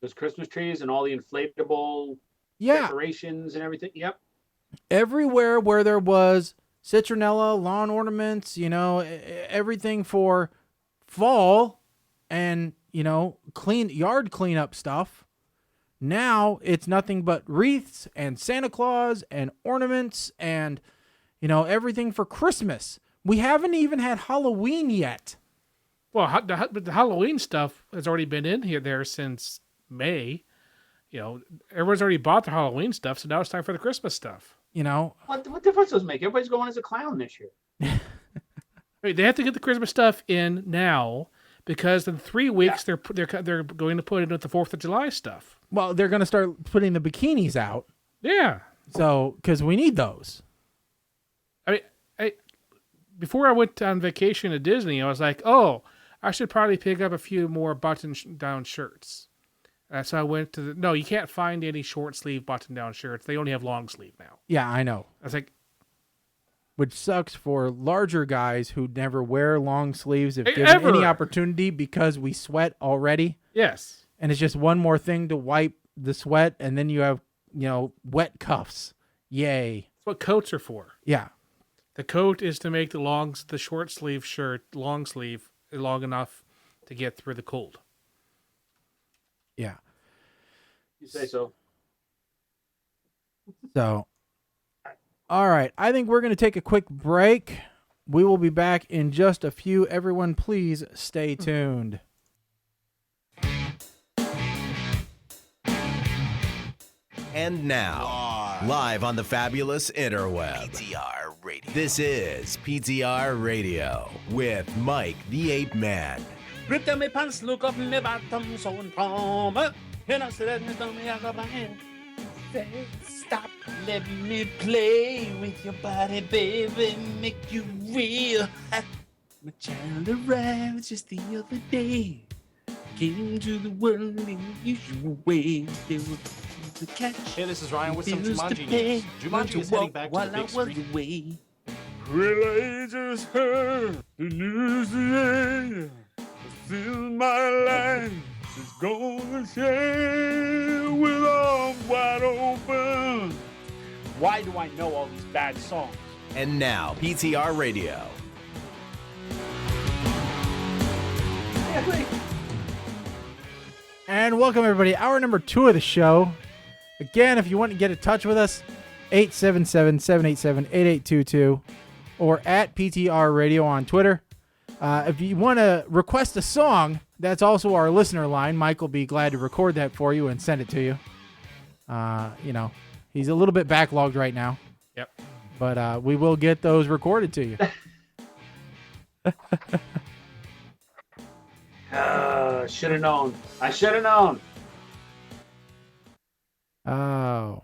Those Christmas trees and all the inflatable... decorations and everything. Yep. Everywhere where there was citronella, lawn ornaments, everything for fall and, yard cleanup stuff. Now it's nothing but wreaths and Santa Claus and ornaments and, everything for Christmas. We haven't even had Halloween yet. Well, the Halloween stuff has already been there since May. Everyone's already bought the Halloween stuff, so now it's time for the Christmas stuff. What difference does it make? Everybody's going as a clown this year. Right, they have to get the Christmas stuff in now because in 3 weeks they're going to put in with the 4th of July stuff. Well, they're going to start putting the bikinis out. Yeah. So, because we need those. I mean, before I went on vacation to Disney, I was like, oh, I should probably pick up a few more button-down shirts. So I went to no, you can't find any short sleeve button down shirts. They only have long sleeve now. Yeah, I know. I was like, which sucks for larger guys who never wear long sleeves if given ever. any opportunity because we sweat already. Yes. And it's just one more thing to wipe the sweat, and then you have, wet cuffs. Yay. That's what coats are for. Yeah. The coat is to make the short sleeve shirt long sleeve long enough to get through the cold. Yeah. You say so. So, all right. I think we're going to take a quick break. We will be back in just a few. Everyone, please stay tuned. And now, live on the fabulous interweb, PTR Radio. This is PTR Radio with Mike the Ape Man. Rip down my pants, look up my bottom, so informer. And I said, stop, let me play with your body, baby, make you real hot. My child arrived just the other day. Came to the world in the usual way. There was the catch. Hey, this is Ryan with some bills to Jumanji pay, news. Jumanji is heading back to while the I big was screen. away. Well, I just heard the news today. This is my life. It's gonna change with arms wide open. Why do I know all these bad songs? And now, PTR Radio. Exactly. And welcome, everybody. Hour number 2 of the show. Again, if you want to get in touch with us, 877-787-8822 or at PTR Radio on Twitter. If you want to request a song, that's also our listener line. Mike will be glad to record that for you and send it to you. He's a little bit backlogged right now. Yep. But we will get those recorded to you. Should have known. I should have known. Oh.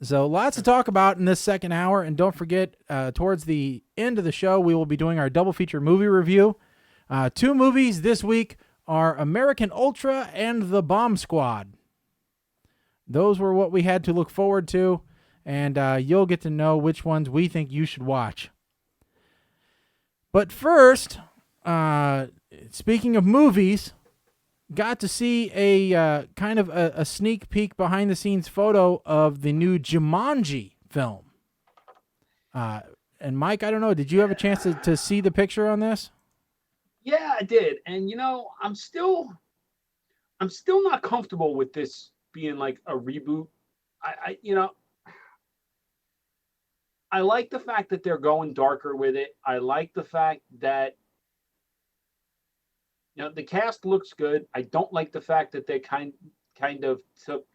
So lots to talk about in this second hour. And don't forget, towards the end of the show, we will be doing our double feature movie review. 2 movies this week are American Ultra and The Bomb Squad. Those were what we had to look forward to. And you'll get to know which ones we think you should watch. But first, speaking of movies, got to see a kind of a sneak peek behind-the-scenes photo of the new Jumanji film. And Mike, I don't know, did you have a chance to see the picture on this? Yeah, I did. And I'm still not comfortable with this being like a reboot. I like the fact that they're going darker with it. I like the fact that the cast looks good. I don't like the fact that they kind of took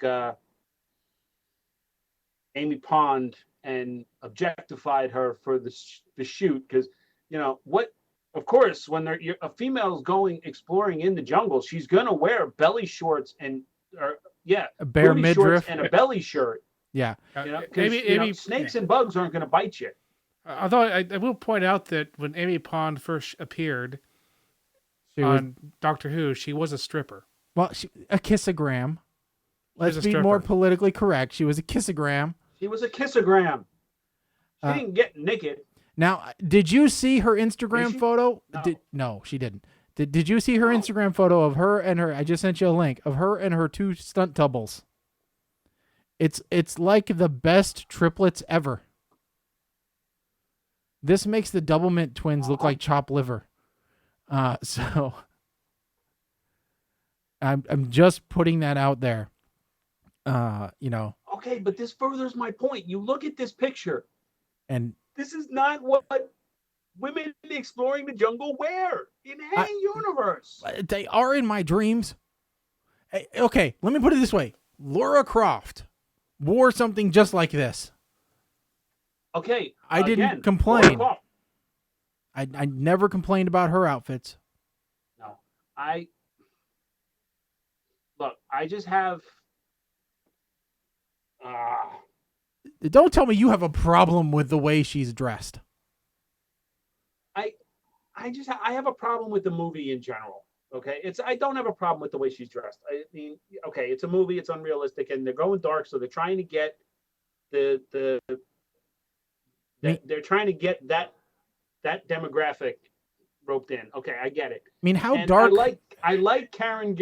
Amy Pond and objectified her for the shoot, because of course, when a female is going exploring in the jungle, she's gonna wear belly shorts and a bare midriff and a belly shirt. Yeah, maybe snakes and bugs aren't gonna bite you. Although I will point out that when Amy Pond first appeared on Doctor Who, she was a stripper. Well, a kissogram. Let's be more politically correct. She was a kissogram. She was a kissogram. She didn't get naked. Now, did you see her Instagram photo? No, she didn't. Did you see her Instagram photo of her and her? I just sent you a link of her and her 2 stunt doubles. It's like the best triplets ever. This makes the Doublemint twins look like chopped liver. So I'm just putting that out there. Okay, but this furthers my point. You look at this picture, and this is not what women exploring the jungle wear in any universe. They are in my dreams. Okay, let me put it this way: Laura Croft wore something just like this. Okay, I didn't complain. I never complained about her outfits. No, I just have. Don't tell me you have a problem with the way she's dressed. I have a problem with the movie in general. Okay, I don't have a problem with the way she's dressed. I mean, okay, it's a movie, it's unrealistic, and they're going dark, so they're trying to get they're trying to get that demographic roped in. Okay, I get it. I mean, how dark? I like Karen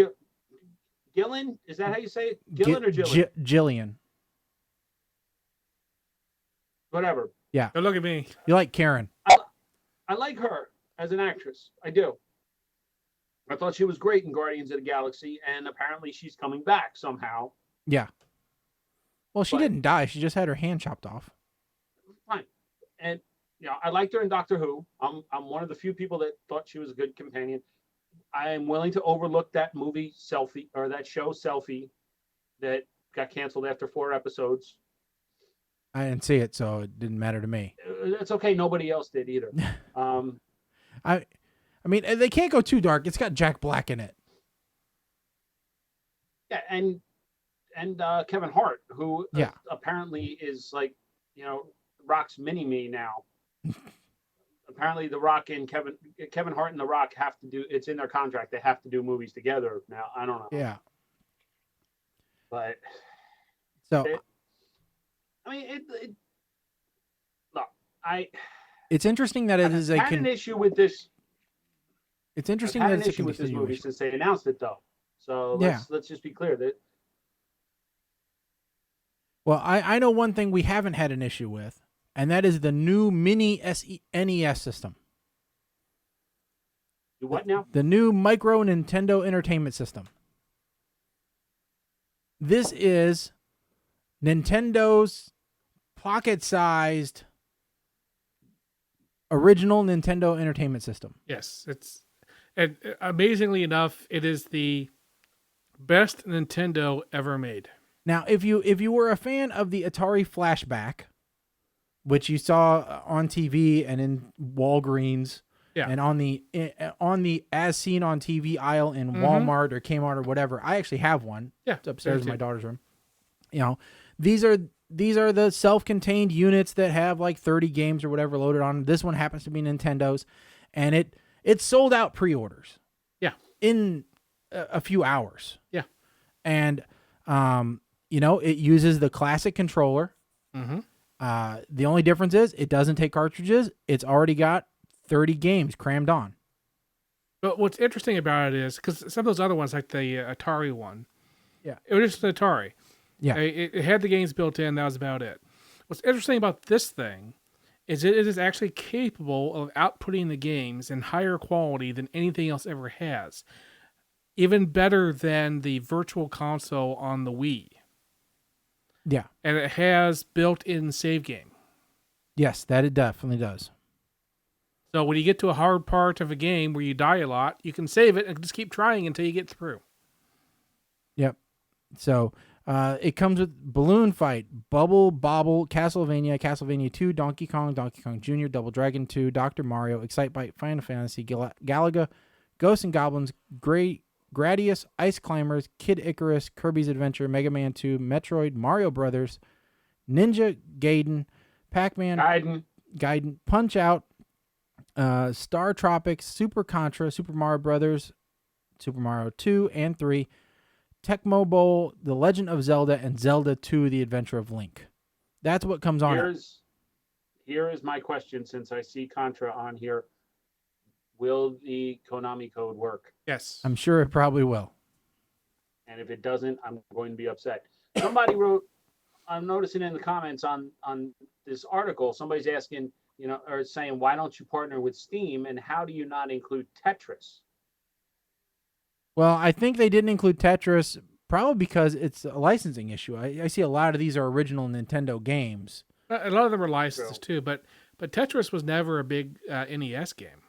Gillan. Is that how you say it? Gillan or Jillian? Jillian. Whatever. Yeah. Don't look at me. You like Karen? I like her as an actress. I do. I thought she was great in Guardians of the Galaxy, and apparently she's coming back somehow. Yeah. Well, she didn't die. She just had her hand chopped off. Fine. And I liked her in Doctor Who. I'm one of the few people that thought she was a good companion. I am willing to overlook that movie Selfie, or that show Selfie, that got canceled after 4 episodes. I didn't see it, so it didn't matter to me. It's okay. Nobody else did either. I mean, they can't go too dark. It's got Jack Black in it. Yeah, and Kevin Hart, who apparently is like, Rock's mini-me now. Apparently, The Rock and Kevin Hart and The Rock have to do. It's in their contract. They have to do movies together now. I don't know. Yeah. But so, look, it's interesting that it is I had an issue with this. It's interesting I've that had it's an issue with this movie since they announced it, though. So let's just be clear that. Well, I know one thing we haven't had an issue with, and that is the new mini NES system. Do what now? The new Micro Nintendo Entertainment System. This is Nintendo's pocket-sized original Nintendo Entertainment System. Yes, and amazingly enough, it is the best Nintendo ever made. Now, if you were a fan of the Atari Flashback, which you saw on TV and in Walgreens, and on the as seen on TV aisle in Walmart or Kmart or whatever, I actually have one. Yeah, it's upstairs in my daughter's room. You know, these are the self-contained units that have like 30 games or whatever loaded on them. This one happens to be Nintendo's, and it sold out pre-orders. Yeah, in a few hours. Yeah, and you know, it uses the classic controller. The only difference is it doesn't take cartridges. It's already got 30 games crammed on. But what's interesting about it is, because some of those other ones, like the Atari one, yeah, it was just an Atari. Yeah. It had the games built in. That was about it. What's interesting about this thing is it is actually capable of outputting the games in higher quality than anything else ever has. Even better than the Virtual Console on the Wii. Yeah. And it has built-in save game. Yes, that it definitely does. So when you get to a hard part of a game where you die a lot, you can save it and just keep trying until you get through. Yep. So it comes with Balloon Fight, Bubble Bobble, Castlevania, Castlevania 2, Donkey Kong Jr., Double Dragon 2, Dr. Mario, Excitebike, Final Fantasy, Galaga, Ghosts and Goblins, Gradius, Ice Climbers, Kid Icarus, Kirby's Adventure, Mega Man 2, Metroid, Mario Brothers, Ninja Gaiden, Pac-Man, Gaiden, Punch-Out, Star Tropics, Super Contra, Super Mario Brothers, Super Mario 2 and 3, Tecmo Bowl, The Legend of Zelda, and Zelda 2, The Adventure of Link. That's what comes on. Here is my question, since I see Contra on here. Will the Konami code work? Yes. I'm sure it probably will. And if it doesn't, I'm going to be upset. Somebody wrote, I'm noticing in the comments on this article, somebody's asking, you know, or saying, why don't you partner with Steam, and how do you not include Tetris? Well, I think they didn't include Tetris probably because it's a licensing issue. I see a lot of these are original Nintendo games. A lot of them are licensed too, but Tetris was never a big NES game.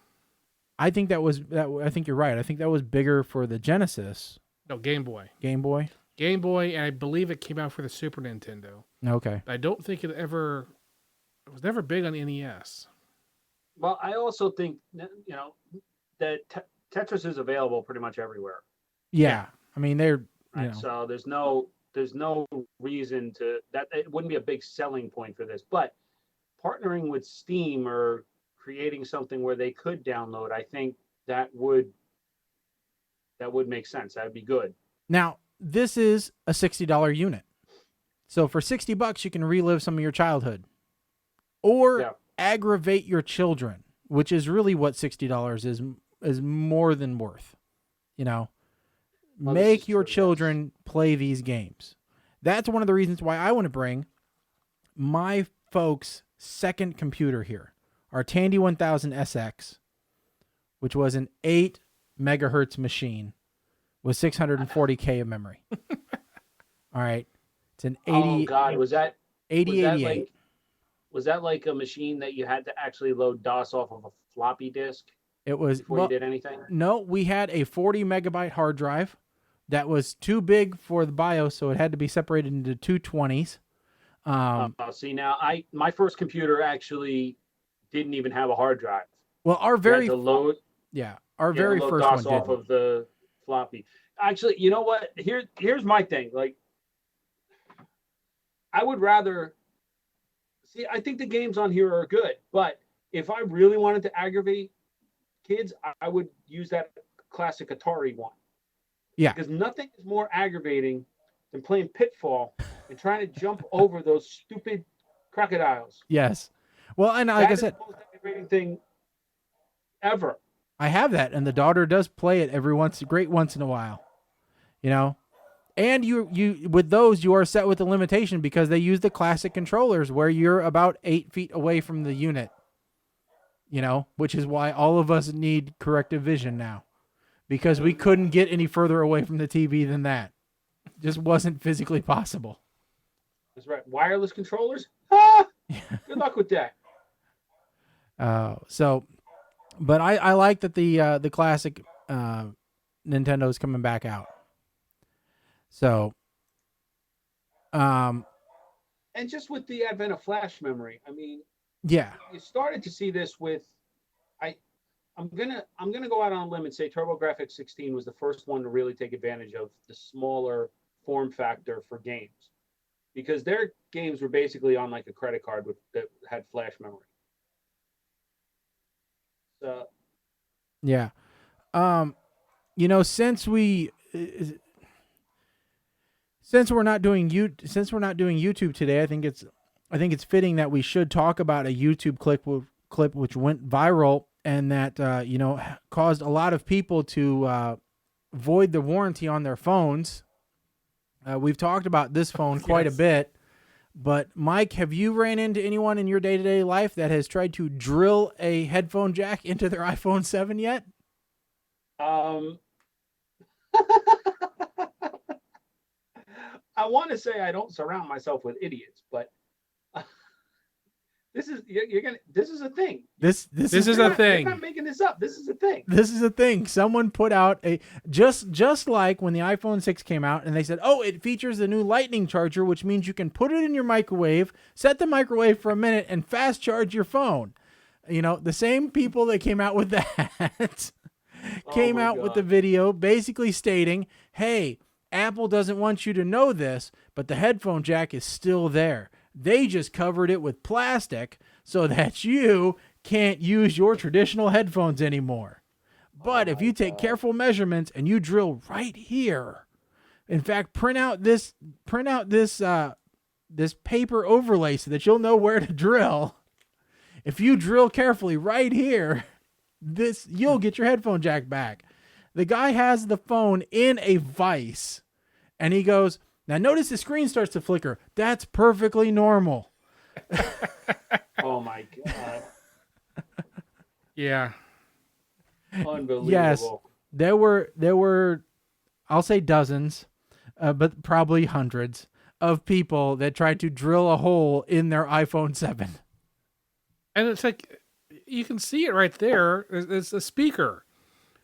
I think I think you're right. I think that was bigger for the Genesis. No, Game Boy. Game Boy? Game Boy, and I believe it came out for the Super Nintendo. Okay. I don't think it was never big on NES. Well, I also think, you know, that Tetris is available pretty much everywhere. Yeah. I mean, they're, you know. So there's no reason to that. It wouldn't be a big selling point for this, but partnering with Steam or creating something where they could download, I think that would make sense. That'd be good. Now, this is a $60 unit. So for $60, you can relive some of your childhood or aggravate your children, which is really what $60 is more than worth. You know, make your children play these games. That's one of the reasons why I want to bring my folks' second computer here. Our Tandy 1000 SX, which was an 8 megahertz machine with 640K of memory. All right. It's an 80. Oh God, was that 8088. Was that like a machine that you had to actually load DOS off of a floppy disk? It was before you did anything? No, we had a 40 megabyte hard drive that was too big for the BIOS, so it had to be separated into two 20s. See, now my first computer actually didn't even have a hard drive. Well, our very load, our very first DOS one off of the floppy. Actually, you know what? Here's my thing. Like, I would rather see. I think the games on here are good, but if I really wanted to aggravate kids, I would use that classic Atari one. Yeah. Because nothing is more aggravating than playing Pitfall and trying to jump over those stupid crocodiles. Yes. Well, and like I said, the most aggravating thing ever. I have that, and the daughter does play it once in a while. You know? And you with those, you are set with a limitation because they use the classic controllers where you're about 8 feet away from the unit. which is why all of us need corrective vision now, because we couldn't get any further away from the TV than that. Just wasn't physically possible. That's right. Wireless controllers? Ah! Good luck with that. But I like that the classic Nintendo is coming back out. So, and just with the advent of flash memory, I mean, yeah, you started to see this with, I'm gonna go out on a limb and say TurboGrafx 16 was the first one to really take advantage of the smaller form factor for games, because their games were basically on like a credit card that had flash memory. So, yeah, since we're not doing YouTube today, I think it's fitting that we should talk about a YouTube clip which went viral and that caused a lot of people to void the warranty on their phones. We've talked about this phone quite a bit, but Mike, have you ran into anyone in your day-to-day life that has tried to drill a headphone jack into their iPhone 7 yet? I want to say I don't surround myself with idiots, but this is a thing. This is a thing. I'm not making this up. This is a thing. This is a thing. Someone put out a just like when the iPhone 6 came out and they said, "Oh, it features the new Lightning charger, which means you can put it in your microwave, set the microwave for a minute and fast charge your phone." The same people that came out with that came out with the video basically stating, "Hey, Apple doesn't want you to know this, but the headphone jack is still there. They just covered it with plastic so that you can't use your traditional headphones anymore. But if you take careful measurements and you drill right here, in fact, print out this paper overlay so that you'll know where to drill. If you drill carefully right here, you'll get your headphone jack back." The guy has the phone in a vise, and he goes, "Now notice the screen starts to flicker. That's perfectly normal." Oh my God. Yeah. Unbelievable. Yes, there were, I'll say dozens, but probably hundreds of people that tried to drill a hole in their iPhone 7. And it's like, you can see it right there. It's a speaker.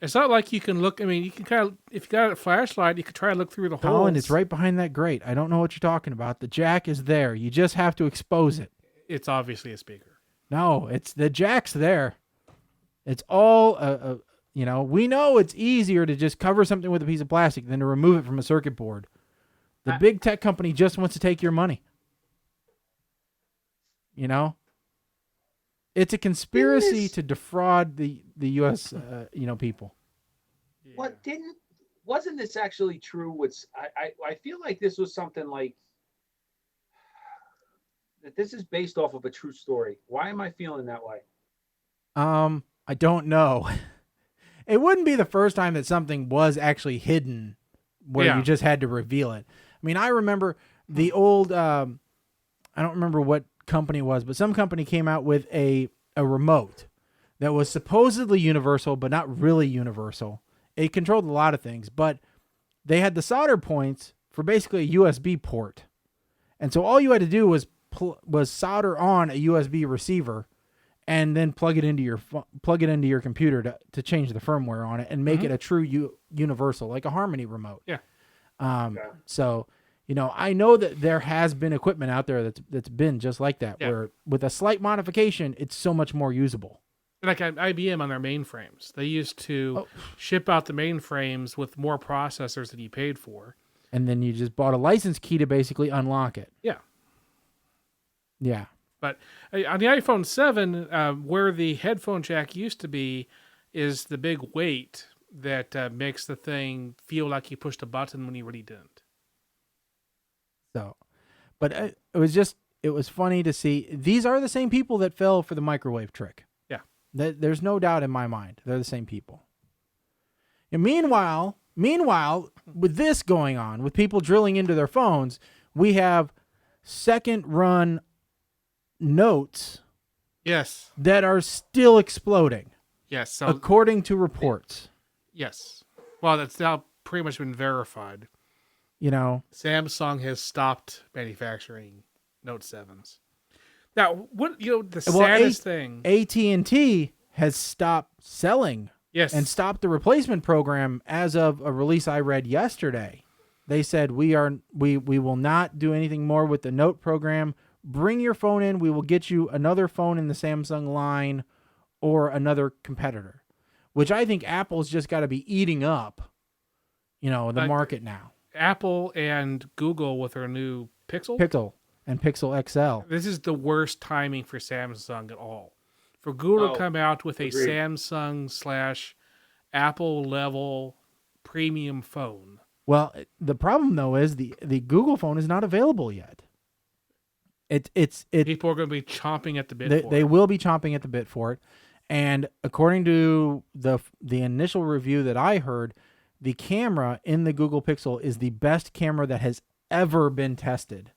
It's not like you can look. I mean, you can kind of, if you got a flashlight, you can try to look through the holes. Colin, it's right behind that grate. I don't know what you're talking about. The jack is there. You just have to expose it. It's obviously a speaker. No, the jack's there. It's all, we know it's easier to just cover something with a piece of plastic than to remove it from a circuit board. The big tech company just wants to take your money. It's a conspiracy to defraud the U.S. People. What wasn't this actually true? I feel like this was something like that. This is based off of a true story. Why am I feeling that way? I don't know. It wouldn't be the first time that something was actually hidden where you just had to reveal it. I mean, I remember the old, I don't remember what company it was, but some company came out with a remote that was supposedly universal, but not really universal. It controlled a lot of things, but they had the solder points for basically a USB port. And so all you had to do was solder on a USB receiver and then plug it into your computer to change the firmware on it and make it a true universal, like a Harmony remote. Yeah. So, I know that there has been equipment out there that's been just like that, where with a slight modification, it's so much more usable. Like IBM on their mainframes, they used to ship out the mainframes with more processors than you paid for, and then you just bought a license key to basically unlock it. Yeah. Yeah. But on the iPhone 7, where the headphone jack used to be, is the big weight that makes the thing feel like you pushed a button when you really didn't. So, but it was funny to see. These are the same people that fell for the microwave trick. Yeah. There's no doubt in my mind. They're the same people. And meanwhile, with this going on, with people drilling into their phones, we have second run notes Yes. that are still exploding. Yes. So according to reports. Yes. Well, that's now pretty much been verified. You know, Samsung has stopped manufacturing Note 7s. Now, the saddest thing, AT&T has stopped selling. Yes. And stopped the replacement program as of a release I read yesterday. They said we will not do anything more with the Note program. Bring your phone in. We will get you another phone in the Samsung line or another competitor, which I think Apple's just got to be eating up, the market now. Apple and Google with their new Pixel and Pixel XL. This is the worst timing for Samsung at all. For Google to come out with a Samsung/Apple level premium phone. Well, the problem though is the Google phone is not available yet. People are going to be chomping at the bit. They will be chomping at the bit for it, and according to the initial review that I heard, the camera in the Google Pixel is the best camera that has ever been tested,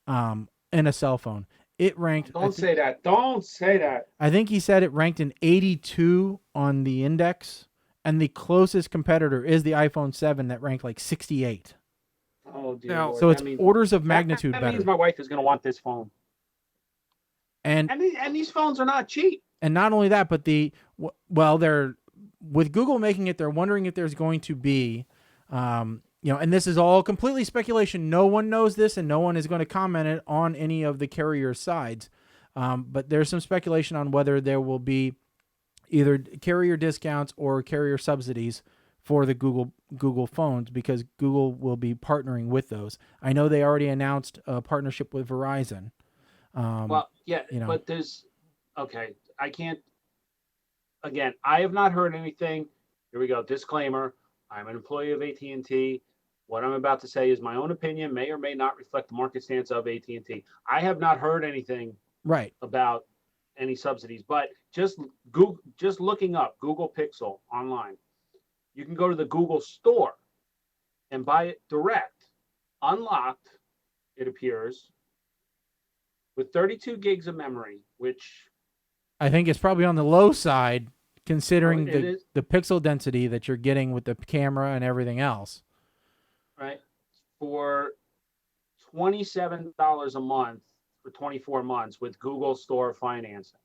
in a cell phone. It ranked. Don't say that. Don't say that. I think he said it ranked an 82 on the index, and the closest competitor is the iPhone 7 that ranked like 68. Oh, dear. Now, Lord. So it's orders of magnitude that better. means my wife is going to want this phone. And these phones are not cheap. And not only that, but they're with Google making it. They're wondering if there's going to be, and this is all completely speculation. No one knows this, and no one is going to comment it on any of the carrier sides. But there's some speculation on whether there will be either carrier discounts or carrier subsidies for the Google phones, because Google will be partnering with those. I know they already announced a partnership with Verizon. But there's I can't. Again, I have not heard anything. Here we go. Disclaimer: I'm an employee of AT&T. What I'm about to say is my own opinion, may or may not reflect the market stance of AT&T. I have not heard anything about any subsidies, but just looking up Google Pixel online, you can go to the Google store and buy it direct, unlocked, it appears, with 32 gigs of memory, which I think it's probably on the low side, considering the pixel density that you're getting with the camera and everything else. Right. For $27 a month for 24 months with Google Store financing.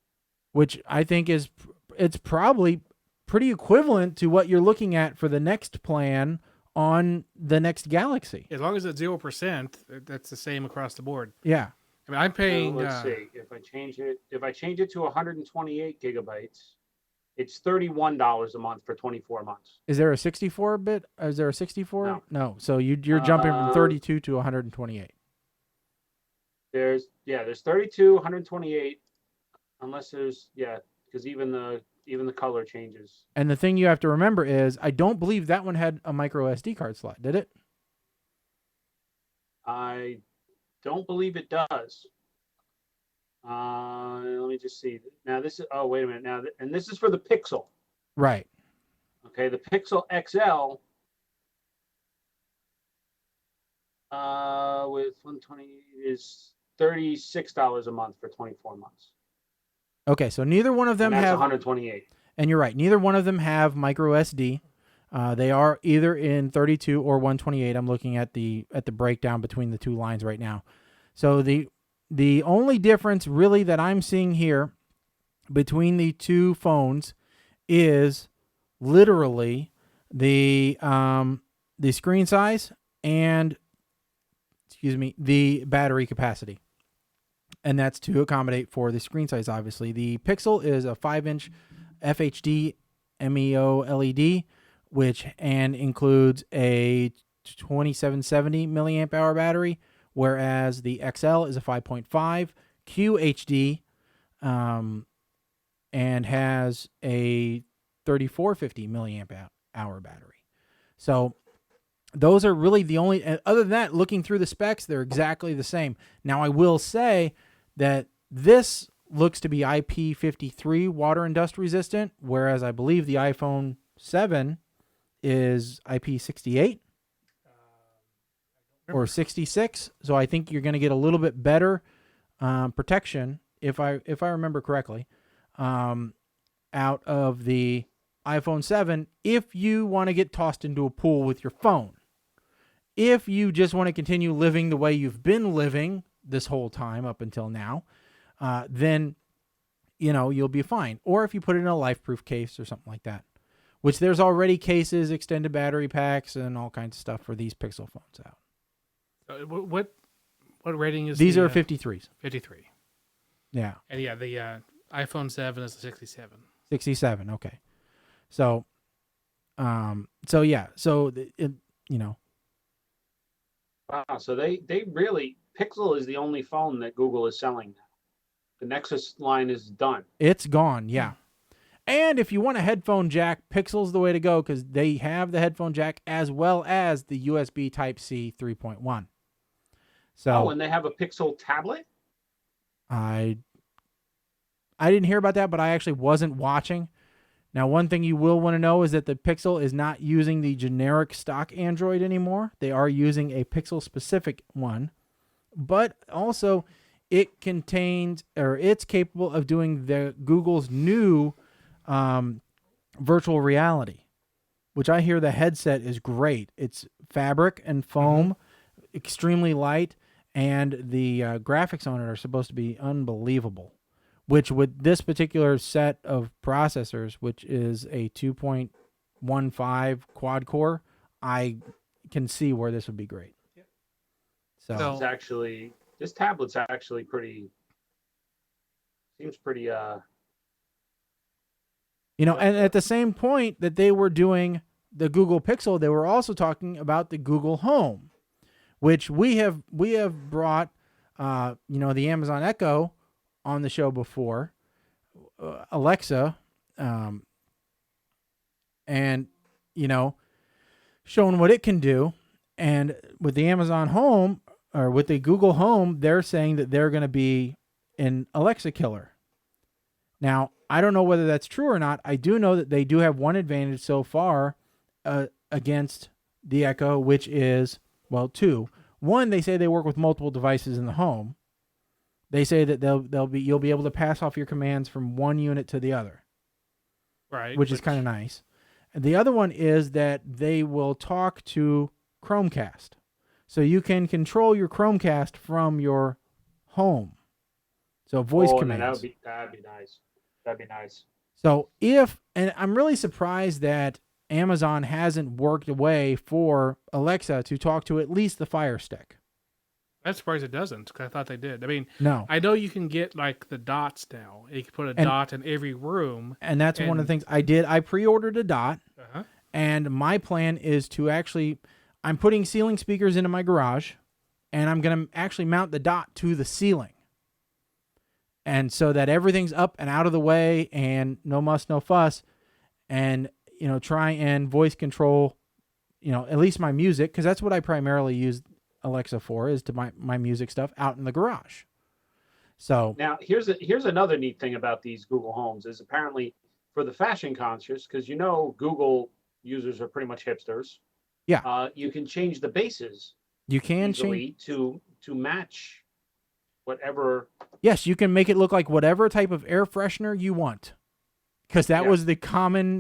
Which I think it's probably pretty equivalent to what you're looking at for the next plan on the next Galaxy. As long as it's 0%, that's the same across the board. Yeah. I mean, I'm paying. Let's see. If I change it to 128 gigabytes, it's $31 a month for 24 months. Is there a 64-bit? Is there a 64? No. So you're jumping from 32 to 128. There's 32, 128, unless because even the color changes. And the thing you have to remember is, I don't believe that one had a micro SD card slot, did it? I don't believe it does. Let me just see. Now this is. Oh, wait a minute. Now, and this is for the Pixel. Right. Okay, the Pixel XL. With 120 is $36 a month for 24 months. Okay, so neither one of them and that's have 128. And you're right. Neither one of them have micro SD. They are either in 32 or 128. I'm looking at the breakdown between the two lines right now. So the only difference really that I'm seeing here between the two phones is literally the screen size and the battery capacity. And that's to accommodate for the screen size, obviously. The Pixel is a 5-inch FHD MEO LED, which includes a 2770 milliamp hour battery, whereas the XL is a 5.5 QHD and has a 3450 milliamp hour battery. So those are really the only, other than that, looking through the specs, they're exactly the same. Now, I will say that this looks to be IP53 water and dust resistant, whereas I believe the iPhone 7 is IP68 or 66. So I think you're going to get a little bit better protection if I remember correctly, out of the iPhone 7 if you want to get tossed into a pool with your phone. If you just want to continue living the way you've been living this whole time up until now, then, you'll be fine. Or if you put it in a life-proof case or something like that, which there's already cases, extended battery packs, and all kinds of stuff for these Pixel phones out. What rating is these? Are 53s. 53. Yeah. And yeah, the iPhone 7 is a 67. 67. Okay. So, yeah. So Wow. So they really, Pixel is the only phone that Google is selling now. The Nexus line is done. It's gone. Yeah. And if you want a headphone jack, Pixel's the way to go because they have the headphone jack as well as the USB Type-C 3.1. So, and they have a Pixel tablet? I didn't hear about that, but I actually wasn't watching. Now, one thing you will want to know is that the Pixel is not using the generic stock Android anymore. They are using a Pixel-specific one, but also it contains, or it's capable of doing the Google's new virtual reality, which I hear the headset is great. It's fabric and foam, extremely light, and the graphics on it are supposed to be unbelievable. Which with this particular set of processors, which is a 2.15 quad core, I can see where this would be great. Yep. So this tablet's actually seems pretty. And at the same point that they were doing the Google Pixel, they were also talking about the Google Home, which we have brought, the Amazon Echo on the show before, Alexa, and, showing what it can do. And with the Amazon Home, or with the Google Home, they're saying that they're going to be an Alexa killer. Now, I don't know whether that's true or not. I do know that they do have one advantage so far against the Echo, which is, two. One, they say they work with multiple devices in the home. They say that you'll be able to pass off your commands from one unit to the other. Right. Which is kind of nice. And the other one is that they will talk to Chromecast. So you can control your Chromecast from your home. So voice commands. That'd be nice. That'd be nice. So and I'm really surprised that Amazon hasn't worked a way for Alexa to talk to at least the Fire Stick. I'm surprised it doesn't, because I thought they did. I mean, no. I know you can get like the dots now. You can put a dot in every room. And that's one of the things I did. I pre-ordered a dot, and my plan is to I'm putting ceiling speakers into my garage, and I'm going to actually mount the dot to the ceiling. And so that everything's up and out of the way and no muss, no fuss, and, try and voice control, at least my music, because that's what I primarily use Alexa for, is to my music stuff out in the garage. So now here's another neat thing about these Google Homes is apparently for the fashion conscious, because Google users are pretty much hipsters. Yeah. You can change the bases. You can change to match whatever. Yes, you can make it look like whatever type of air freshener you want. Because that was the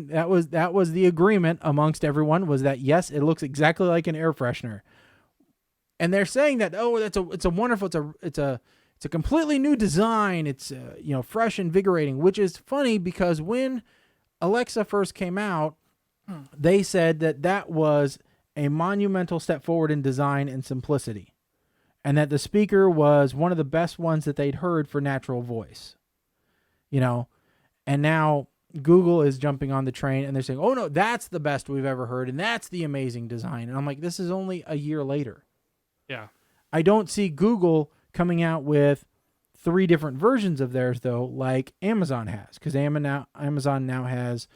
that was the agreement amongst everyone, was that yes, it looks exactly like an air freshener. And they're saying that, it's a wonderful, it's a completely new design. It's fresh, invigorating, which is funny because when Alexa first came out, they said that was a monumental step forward in design and simplicity, and that the speaker was one of the best ones that they'd heard for natural voice. And now Google is jumping on the train and they're saying, oh no, that's the best we've ever heard, and that's the amazing design. And I'm like, this is only a year later. Yeah. I don't see Google coming out with 3 different versions of theirs, though, like Amazon has. Because Amazon now has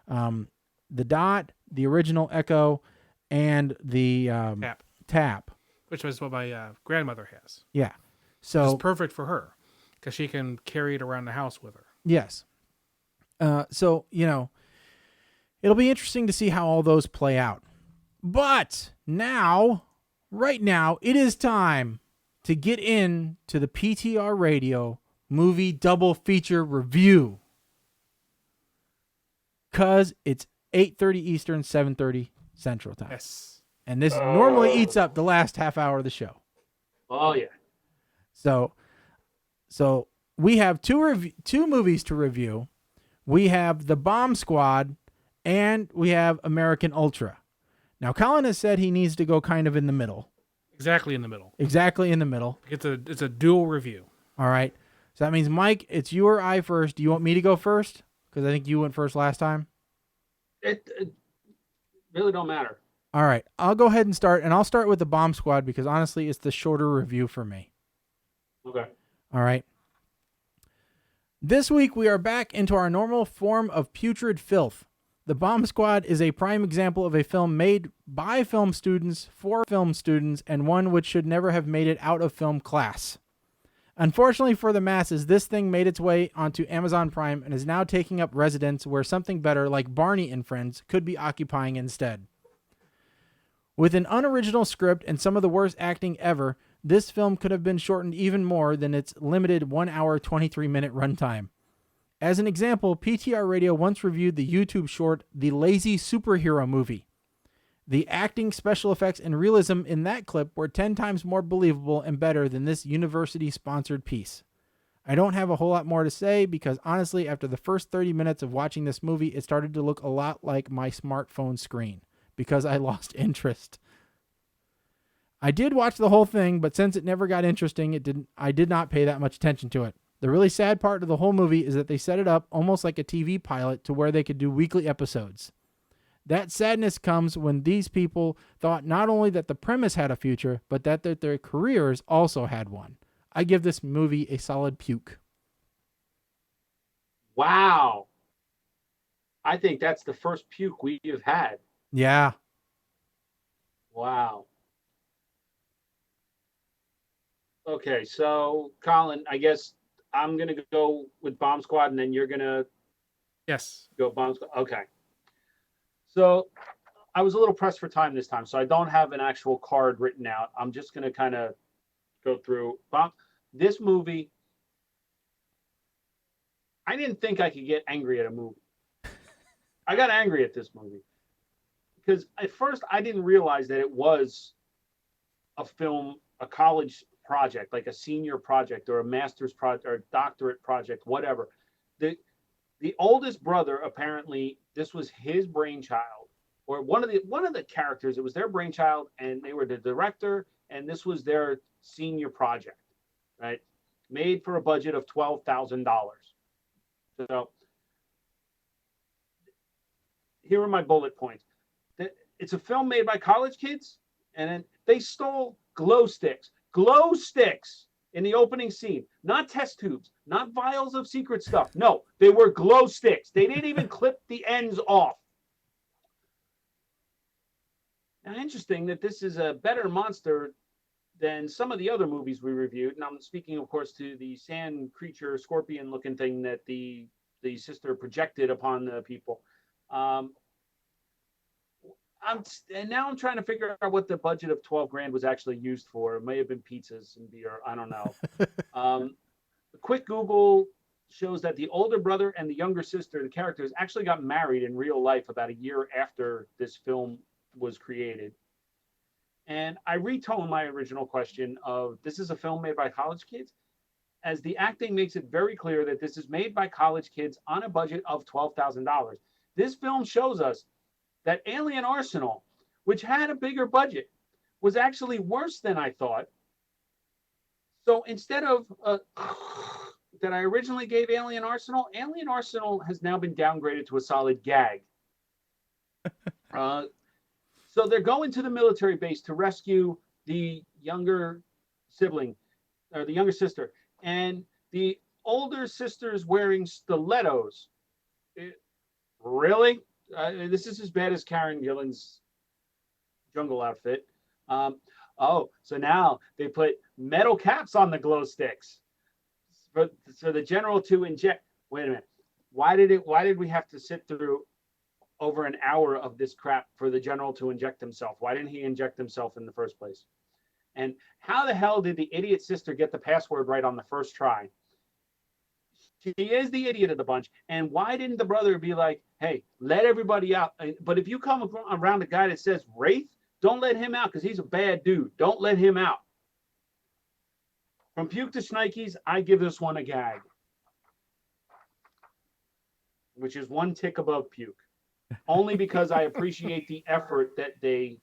the Dot, the original Echo, and the Tap. Which is what my grandmother has. Yeah. So it's perfect for her, because she can carry it around the house with her. Yes. So, it'll be interesting to see how all those play out. But right now, it is time to get into the PTR Radio movie double feature review. Because it's 8:30 Eastern, 7:30 Central Time. Yes. And this normally eats up the last half hour of the show. Oh, yeah. So we have two movies to review. We have The Bomb Squad and we have American Ultra. Now, Colin has said he needs to go kind of in the middle. Exactly in the middle. Exactly in the middle. It's a dual review. All right. So that means, Mike, it's you or I first. Do you want me to go first? Because I think you went first last time. It really don't matter. All right. I'll go ahead and start, and I'll start with The Bomb Squad because, honestly, it's the shorter review for me. Okay. All right. This week, we are back into our normal form of putrid filth. The Bomb Squad is a prime example of a film made by film students for film students and one which should never have made it out of film class. Unfortunately for the masses, this thing made its way onto Amazon Prime and is now taking up residence where something better like Barney and Friends could be occupying instead. With an unoriginal script and some of the worst acting ever, this film could have been shortened even more than its limited 1 hour, 23-minute runtime. As an example, PTR Radio once reviewed the YouTube short, The Lazy Superhero Movie. The acting, special effects, and realism in that clip were 10 times more believable and better than this university-sponsored piece. I don't have a whole lot more to say because, honestly, after the first 30 minutes of watching this movie, it started to look a lot like my smartphone screen because I lost interest. I did watch the whole thing, but since it never got interesting, I did not pay that much attention to it. The really sad part of the whole movie is that they set it up almost like a TV pilot to where they could do weekly episodes. That sadness comes when these people thought not only that the premise had a future, but that their careers also had one. I give this movie a solid puke. Wow. I think that's the first puke we have had. Yeah. Wow. Okay, so Colin, I guess I'm going to go with Bomb Squad and then you're going to go Bomb Squad. Okay. So I was a little pressed for time this time, so I don't have an actual card written out. I'm just going to kind of go through this movie. I didn't think I could get angry at a movie. I got angry at this movie because at first I didn't realize that it was a film, a college project, like a senior project or a master's project or a doctorate project, whatever. The oldest brother, apparently, this was his brainchild, or one of the characters. It was their brainchild, and they were the director, and this was their senior project, right? Made for a budget of $12,000. So here are my bullet points. It's a film made by college kids, and then they stole glow sticks in the opening scene, not test tubes, not vials of secret stuff. No, they were glow sticks. They didn't even clip the ends off. Now, interesting that this is a better monster than some of the other movies we reviewed. And I'm speaking, of course, to the sand creature, scorpion-looking thing that the sister projected upon the people. And now I'm trying to figure out what the budget of $12,000 was actually used for. It may have been pizzas and beer. I don't know. A quick Google shows that the older brother and the younger sister, the characters, actually got married in real life about a year after this film was created. And I retone my original question of, this is a film made by college kids, as the acting makes it very clear that this is made by college kids on a budget of $12,000. This film shows us that Alien Arsenal, which had a bigger budget, was actually worse than I thought. So instead of that I originally gave Alien Arsenal has now been downgraded to a solid gag. So they're going to the military base to rescue the younger sibling, or the younger sister, and the older sister's wearing stilettos. Really? This is as bad as Karen Gillan's jungle outfit. So now they put metal caps on the glow sticks for the general to inject. Wait a minute. Why did we have to sit through over an hour of this crap for the general to inject himself? Why didn't he inject himself in the first place? And how the hell did the idiot sister get the password right on the first try? He is the idiot of the bunch. And why didn't the brother be like, hey, let everybody out? But if you come around a guy that says Wraith, don't let him out because he's a bad dude. Don't let him out. From puke to shnikes, I give this one a gag, which is one tick above puke. Only because I appreciate the effort that they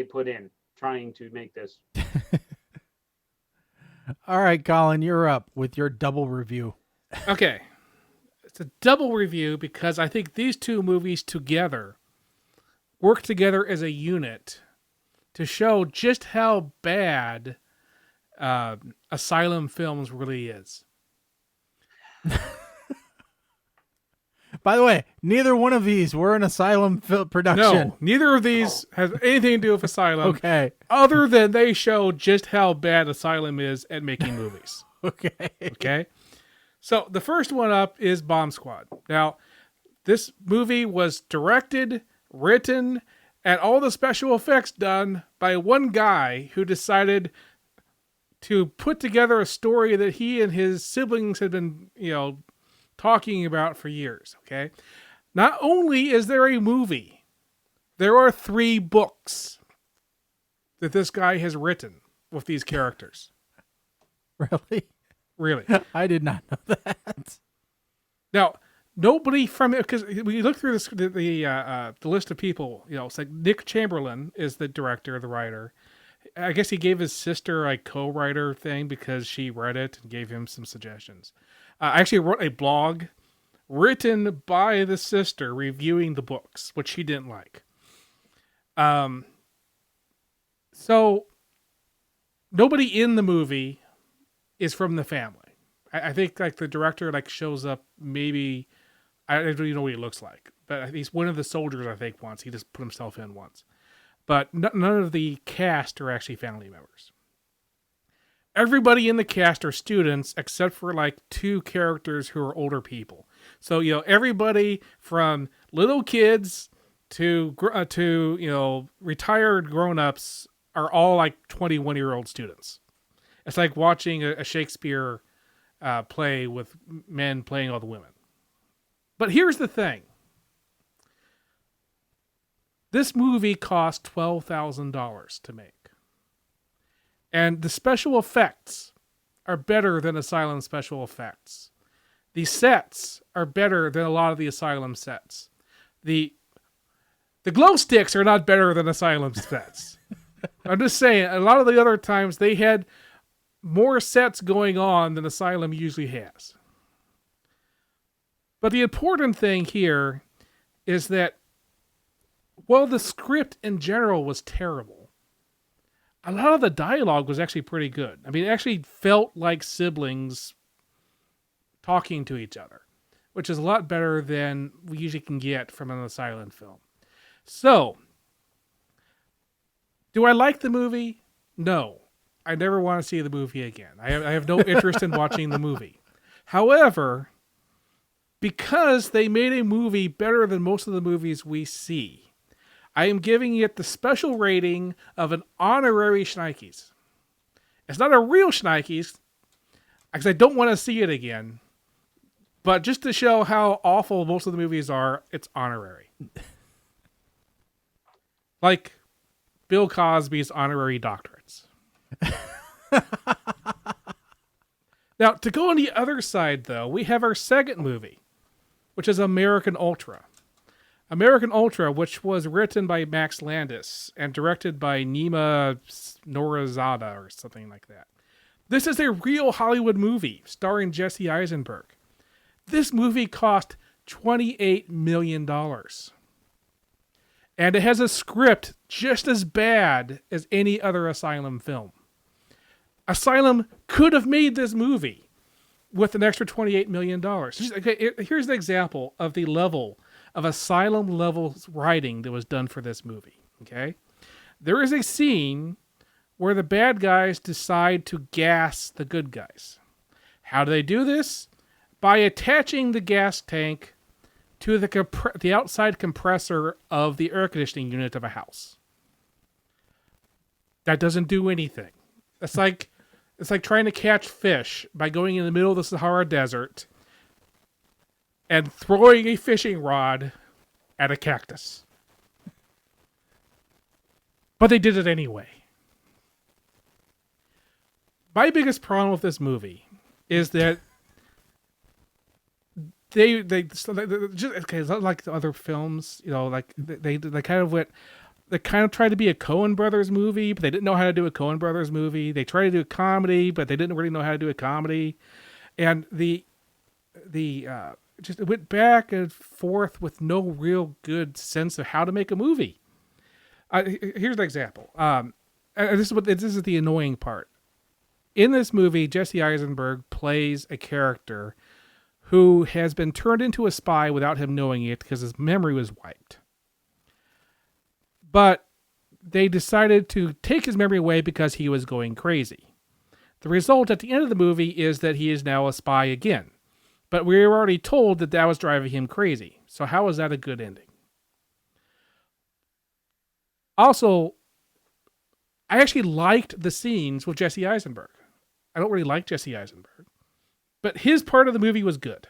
put in trying to make this. All right, Colin, you're up with your double review. Okay. It's a double review because I think these two movies together work together as a unit to show just how bad Asylum Films really is. By the way, neither one of these were an Asylum production. No, neither of these has anything to do with Asylum. Okay. Other than they show just how bad Asylum is at making movies. Okay. Okay. So the first one up is Bomb Squad. Now, this movie was directed, written, and all the special effects done by one guy who decided to put together a story that he and his siblings had been, talking about for years, okay? Not only is there a movie, there are 3 books that this guy has written with these characters. Really? Really. I did not know that. Now, nobody from it, because we look through this, the list of people, it's like Nick Chamberlain is the director, the writer. I guess he gave his sister a co-writer thing because she read it and gave him some suggestions. I actually wrote a blog written by the sister reviewing the books, which she didn't like. So nobody in the movie is from the family. I think like the director shows up maybe, I don't even know what he looks like, but he's one of the soldiers I think once. He just put himself in once. But none of the cast are actually family members. Everybody in the cast are students except for 2 characters who are older people. So, everybody from little kids to retired grown-ups are all 21-year-old students. It's like watching a Shakespeare play with men playing all the women. But here's the thing. This movie cost $12,000 to make. And the special effects are better than Asylum special effects. The sets are better than a lot of the Asylum sets. The glow sticks are not better than Asylum sets. I'm just saying, a lot of the other times they had more sets going on than Asylum usually has. But the important thing here is that while the script in general was terrible, a lot of the dialogue was actually pretty good. I mean, it actually felt like siblings talking to each other, which is a lot better than we usually can get from an Asylum film. So, do I like the movie? No. I never want to see the movie again. I have no interest in watching the movie. However, because they made a movie better than most of the movies we see, I am giving it the special rating of an honorary Shnikes. It's not a real Shnikes, because I don't want to see it again. But just to show how awful most of the movies are, it's honorary. Like Bill Cosby's honorary doctorates. Now, to go on the other side, though, we have our second movie, which is American Ultra. American Ultra, which was written by Max Landis and directed by Nima Norizada or something like that. This is a real Hollywood movie starring Jesse Eisenberg. This movie cost $28 million. And it has a script just as bad as any other Asylum film. Asylum could have made this movie with an extra $28 million. Here's an example of the level of Asylum level writing that was done for this movie. Okay, there is a scene where the bad guys decide to gas the good guys. How do they do this? By attaching the gas tank to the outside compressor of the air conditioning unit of a house. That doesn't do anything. It's like It's like trying to catch fish by going in the middle of the Sahara Desert and throwing a fishing rod at a cactus. But they did it anyway. My biggest problem with this movie is that they just okay, it's not like the other films, you know, like they kind of went. They kind of tried to be a Coen Brothers movie, but they didn't know how to do a Coen Brothers movie. They tried to do a comedy, but they didn't really know how to do a comedy. And just it went back and forth with no real good sense of how to make a movie. Here's an example. This is the annoying part. In this movie, Jesse Eisenberg plays a character who has been turned into a spy without him knowing it because his memory was wiped. But they decided to take his memory away because he was going crazy. The result at the end of the movie is that he is now a spy again. But we were already told that that was driving him crazy. So how is that a good ending? Also, I actually liked the scenes with Jesse Eisenberg. I don't really like Jesse Eisenberg. But his part of the movie was good.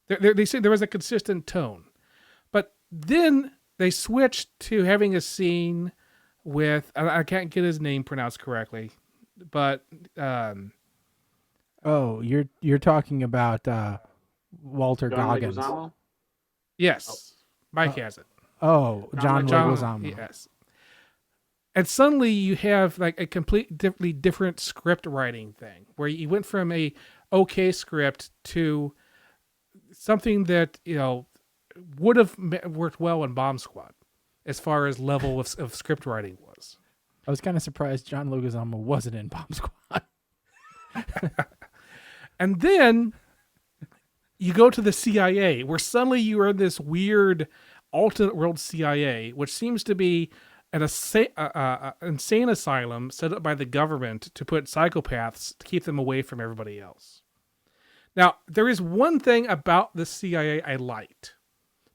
They said there was a consistent tone. But then they switched to having a scene with, I can't get his name pronounced correctly, but you're talking about Walter Goggins. Leguizamo? Yes, Mike has it. Oh, John Leguizamo. Yes. And suddenly you have like a completely different script writing thing, where you went from a okay script to something that, you know, would have worked well in Bomb Squad as far as level of script writing was. I was kind of surprised John Leguizamo wasn't in Bomb Squad. And then you go to the CIA, where suddenly you are in this weird alternate world CIA, which seems to be an insane asylum set up by the government to put psychopaths to keep them away from everybody else. Now, there is one thing about the CIA I liked,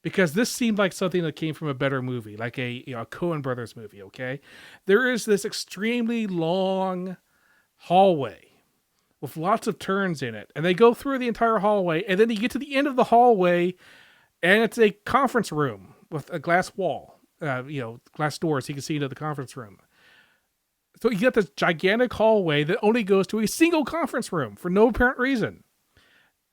because this seemed like something that came from a better movie, like a Coen Brothers movie, okay? There is this extremely long hallway with lots of turns in it, and they go through the entire hallway, and then you get to the end of the hallway, and it's a conference room with a glass wall, glass doors so you can see into the conference room. So you get this gigantic hallway that only goes to a single conference room for no apparent reason.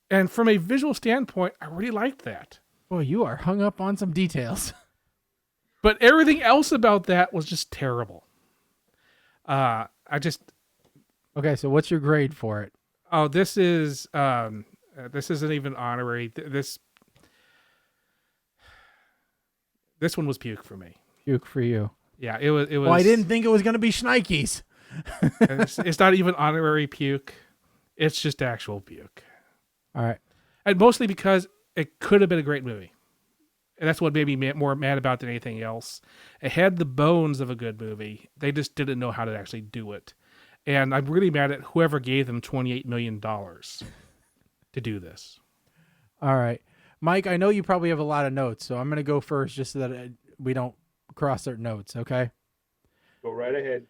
And from a visual standpoint, I really liked that. Boy, you are hung up on some details. But everything else about that was just terrible. Okay, so what's your grade for it? Oh, this isn't even honorary. This one was puke for me. Puke for you. Yeah, it was. Well, I didn't think it was going to be Schneikes. It's not even honorary puke. It's just actual puke. All right. And mostly because it could have been a great movie. And that's what made me more mad about than anything else. It had the bones of a good movie. They just didn't know how to actually do it. And I'm really mad at whoever gave them $28 million to do this. All right. Mike, I know you probably have a lot of notes, so I'm going to go first just so that we don't cross our notes, okay? Go right ahead.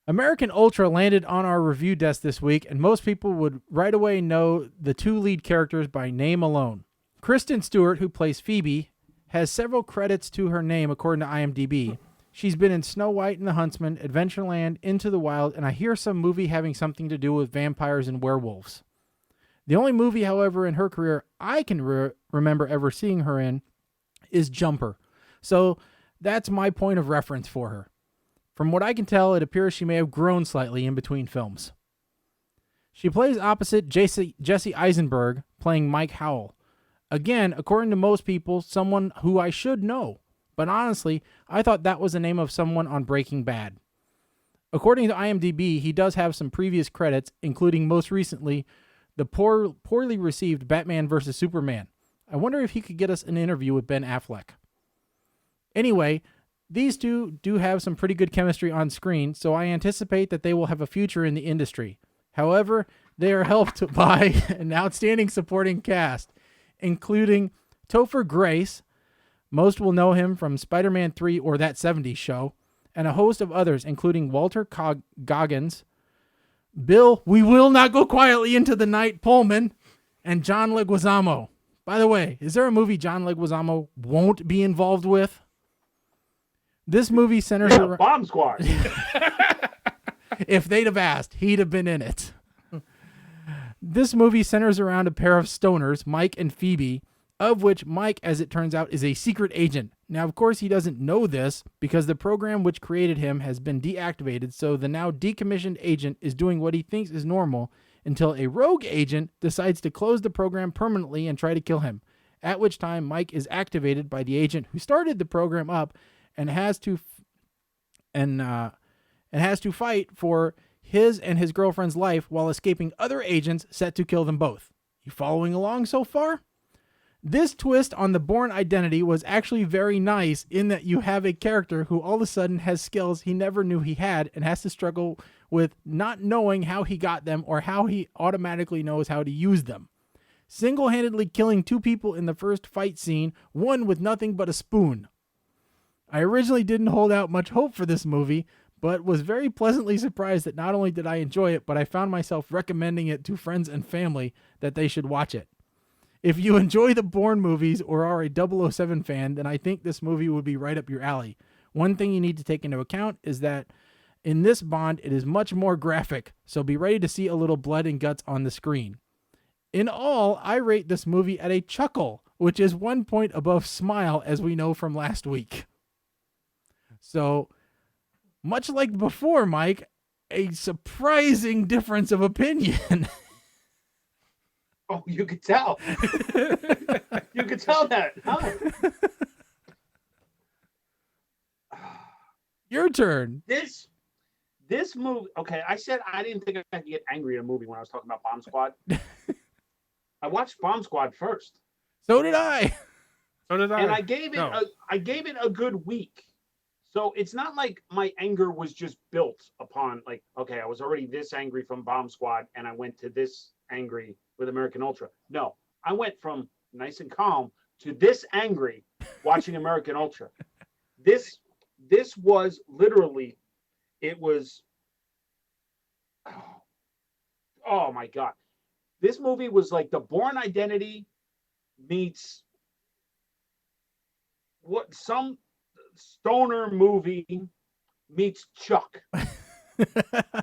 American Ultra landed on our review desk this week, and most people would right away know the two lead characters by name alone. Kristen Stewart, who plays Phoebe, has several credits to her name according to IMDb. She's been in Snow White and the Huntsman, Adventureland, Into the Wild, and I hear some movie having something to do with vampires and werewolves. The only movie, however, in her career I can remember ever seeing her in is Jumper. So that's my point of reference for her. From what I can tell, it appears she may have grown slightly in between films. She plays opposite Jesse Eisenberg, playing Mike Howell. Again, according to most people, someone who I should know. But honestly, I thought that was the name of someone on Breaking Bad. According to IMDb, he does have some previous credits, including most recently the poorly received Batman vs. Superman. I wonder if he could get us an interview with Ben Affleck. Anyway, these two do have some pretty good chemistry on screen, so I anticipate that they will have a future in the industry. However, they are helped by an outstanding supporting cast, including Topher Grace, most will know him from Spider-Man 3 or That 70s Show, and a host of others, including Walter Goggins, Bill, We Will Not Go Quietly Into the Night Pullman, and John Leguizamo. By the way, is there a movie John Leguizamo won't be involved with? This movie centers around Bomb Squad. If they'd have asked, he'd have been in it. This movie centers around a pair of stoners, Mike and Phoebe, of which Mike, as it turns out, is a secret agent. Now, of course, he doesn't know this because the program which created him has been deactivated, so the now decommissioned agent is doing what he thinks is normal until a rogue agent decides to close the program permanently and try to kill him, at which time Mike is activated by the agent who started the program up and has to fight for his and his girlfriend's life while escaping other agents set to kill them both. You following along so far? This twist on the Bourne identity was actually very nice in that you have a character who all of a sudden has skills he never knew he had and has to struggle with not knowing how he got them or how he automatically knows how to use them. Single-handedly killing 2 people in the first fight scene, one with nothing but a spoon. I originally didn't hold out much hope for this movie, but was very pleasantly surprised that not only did I enjoy it, but I found myself recommending it to friends and family that they should watch it. If you enjoy the Bourne movies or are a 007 fan, then I think this movie would be right up your alley. One thing you need to take into account is that in this Bond, it is much more graphic, so be ready to see a little blood and guts on the screen. In all, I rate this movie at a chuckle, which is 1 point above smile, as we know from last week. So, much like before, Mike, a surprising difference of opinion. Oh, you could tell. You could tell that, huh? Your turn. This movie, okay, I said I didn't think I could get angry at a movie when I was talking about Bomb Squad. I watched Bomb Squad first. So did I. So did I. And I gave it a good week. So it's not like my anger was just built upon, like, okay, I was already this angry from Bomb Squad and I went to this angry with American Ultra. No, I went from nice and calm to this angry watching American Ultra. This was literally, it was, oh my God. This movie was like the Bourne Identity meets what some stoner movie meets Chuck.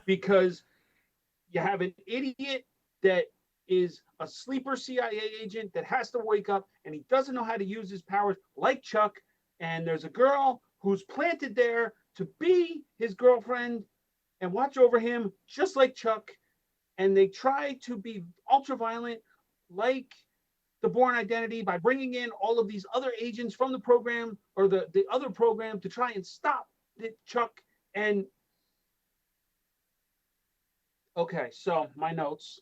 Because you have an idiot that is a sleeper CIA agent that has to wake up and he doesn't know how to use his powers like Chuck. And there's a girl who's planted there to be his girlfriend and watch over him just like Chuck. And they try to be ultra violent like the Bourne Identity by bringing in all of these other agents from the program or the other program to try and stop Chuck. And okay, so my notes.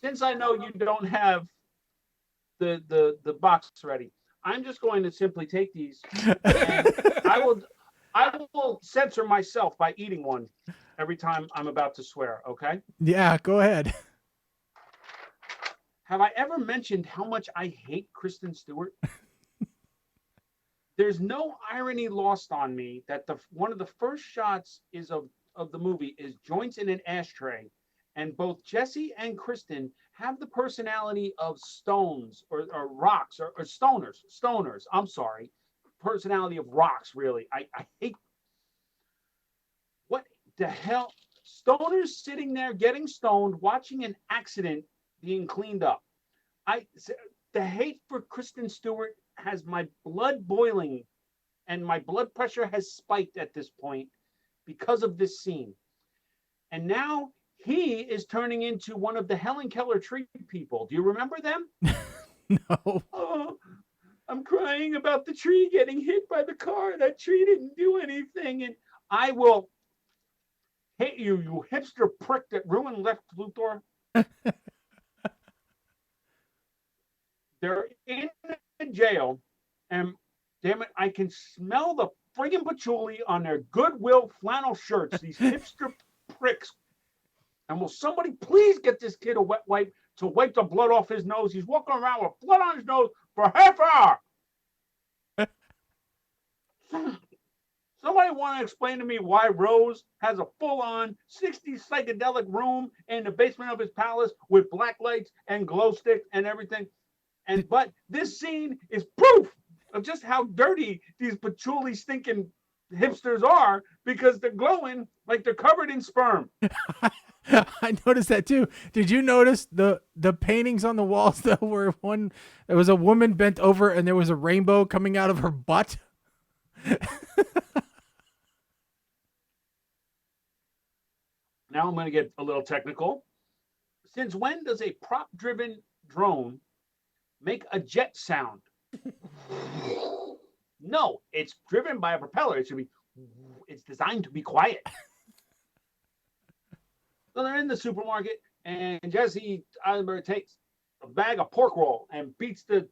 Since I know you don't have the box ready, I'm just going to simply take these and I will censor myself by eating one every time I'm about to swear, okay? Yeah, go ahead. Have I ever mentioned how much I hate Kristen Stewart? There's no irony lost on me that one of the first shots is of the movie is joints in an ashtray, and both Jesse and Kristen have the personality of stones or rocks or stoners. I'm sorry, personality of rocks. Really, I hate. What the hell? Stoners sitting there getting stoned, watching an accident being cleaned up. The hate for Kristen Stewart has my blood boiling, and my blood pressure has spiked at this point because of this scene. And now he is turning into one of the Helen Keller tree people. Do you remember them? No. Oh, I'm crying about the tree getting hit by the car. That tree didn't do anything. And I will hate you, you hipster prick that ruined Lex Luthor. They're in jail, and damn it, I can smell the friggin' patchouli on their Goodwill flannel shirts, these hipster pricks. And will somebody please get this kid a wet wipe to wipe the blood off his nose? He's walking around with blood on his nose for half an hour. Somebody want to explain to me why Rose has a full-on 60s psychedelic room in the basement of his palace with black lights and glow sticks and everything? But this scene is proof of just how dirty these patchouli stinking hipsters are, because they're glowing like they're covered in sperm. I noticed that too. Did you notice the paintings on the walls though, where there was a woman bent over and there was a rainbow coming out of her butt? Now I'm going to get a little technical. Since when does a prop-driven drone make a jet sound? No, it's driven by a propeller. It's designed to be quiet. So they're in the supermarket, and Jesse Eisenberg takes a bag of pork roll and beats the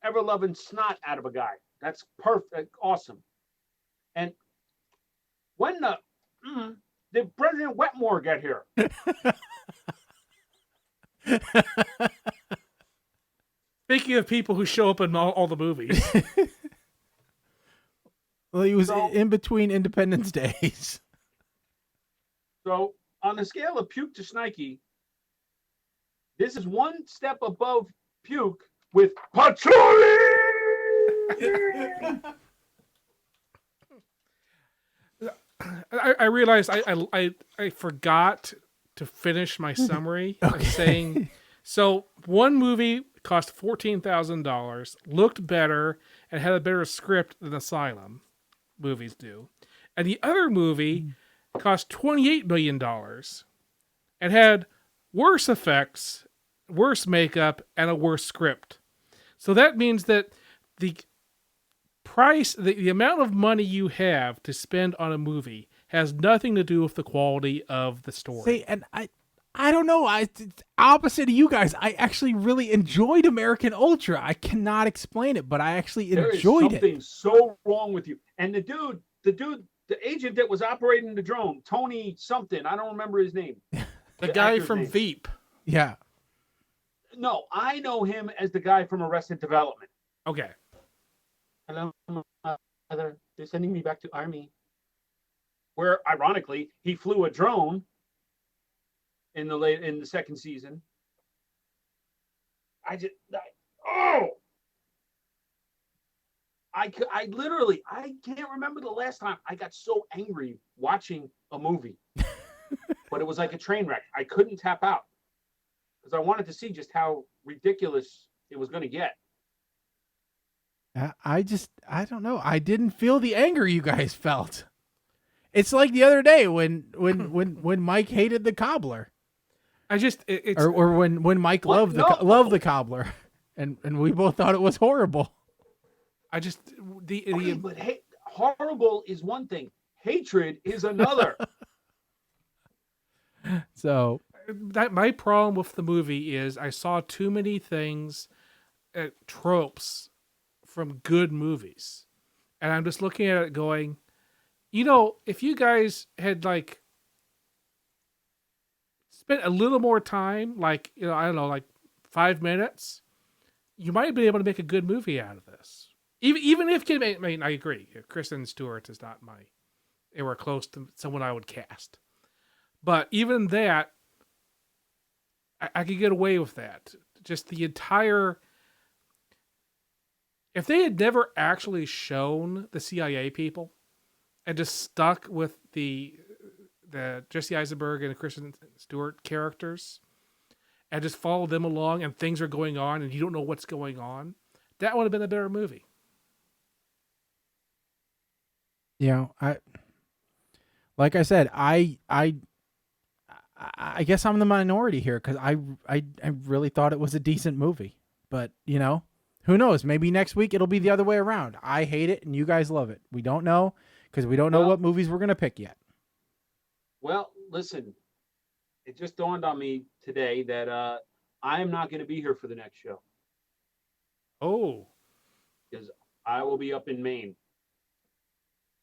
ever-loving snot out of a guy. That's perfect, awesome. And when did President Wetmore get here? Speaking of people who show up in all the movies. Well, he was in between Independence Days. So on the scale of puke to Snikey, this is one step above puke with patchouli. I realized I forgot to finish my summary of saying, so one movie cost $14,000, looked better, and had a better script than Asylum movies do. And the other movie cost $28 million and had worse effects, worse makeup, and a worse script. So that means that the price, the amount of money you have to spend on a movie has nothing to do with the quality of the story. See, and I don't know. Opposite of you guys, I actually really enjoyed American Ultra. I cannot explain it, but I actually enjoyed it. There is something so wrong with you. And the agent that was operating the drone, Tony something, I don't remember his name. The guy from Veep. Yeah. No, I know him as the guy from Arrested Development. Okay. Hello, mother. They're sending me back to Army. Where, ironically, he flew a drone in the second season. I literally can't remember the last time I got so angry watching a movie. But it was like a train wreck. I couldn't tap out because I wanted to see just how ridiculous it was going to get. I don't know. I didn't feel the anger you guys felt. It's like the other day when Mike hated the cobbler. Or when Mike loved the cobbler, and we both thought it was horrible. But horrible is one thing. Hatred is another. So my problem with the movie is I saw too many things, tropes from good movies, and I'm just looking at it going, if you guys had spent a little more time, I don't know, 5 minutes, you might be able to make a good movie out of this. Even if I agree, Kristen Stewart is not anywhere close to someone I would cast. But even that, I could get away with that. Just the entire... If they had never actually shown the CIA people and just stuck with the Jesse Eisenberg and Kristen Stewart characters and just followed them along and things are going on and you don't know what's going on, that would have been a better movie. Like I said, I guess I'm the minority here because I really thought it was a decent movie. But, who knows? Maybe next week it'll be the other way around. I hate it and you guys love it. We don't know because we don't know what movies we're going to pick yet. Well, listen, it just dawned on me today that I am not going to be here for the next show. Oh. Because I will be up in Maine.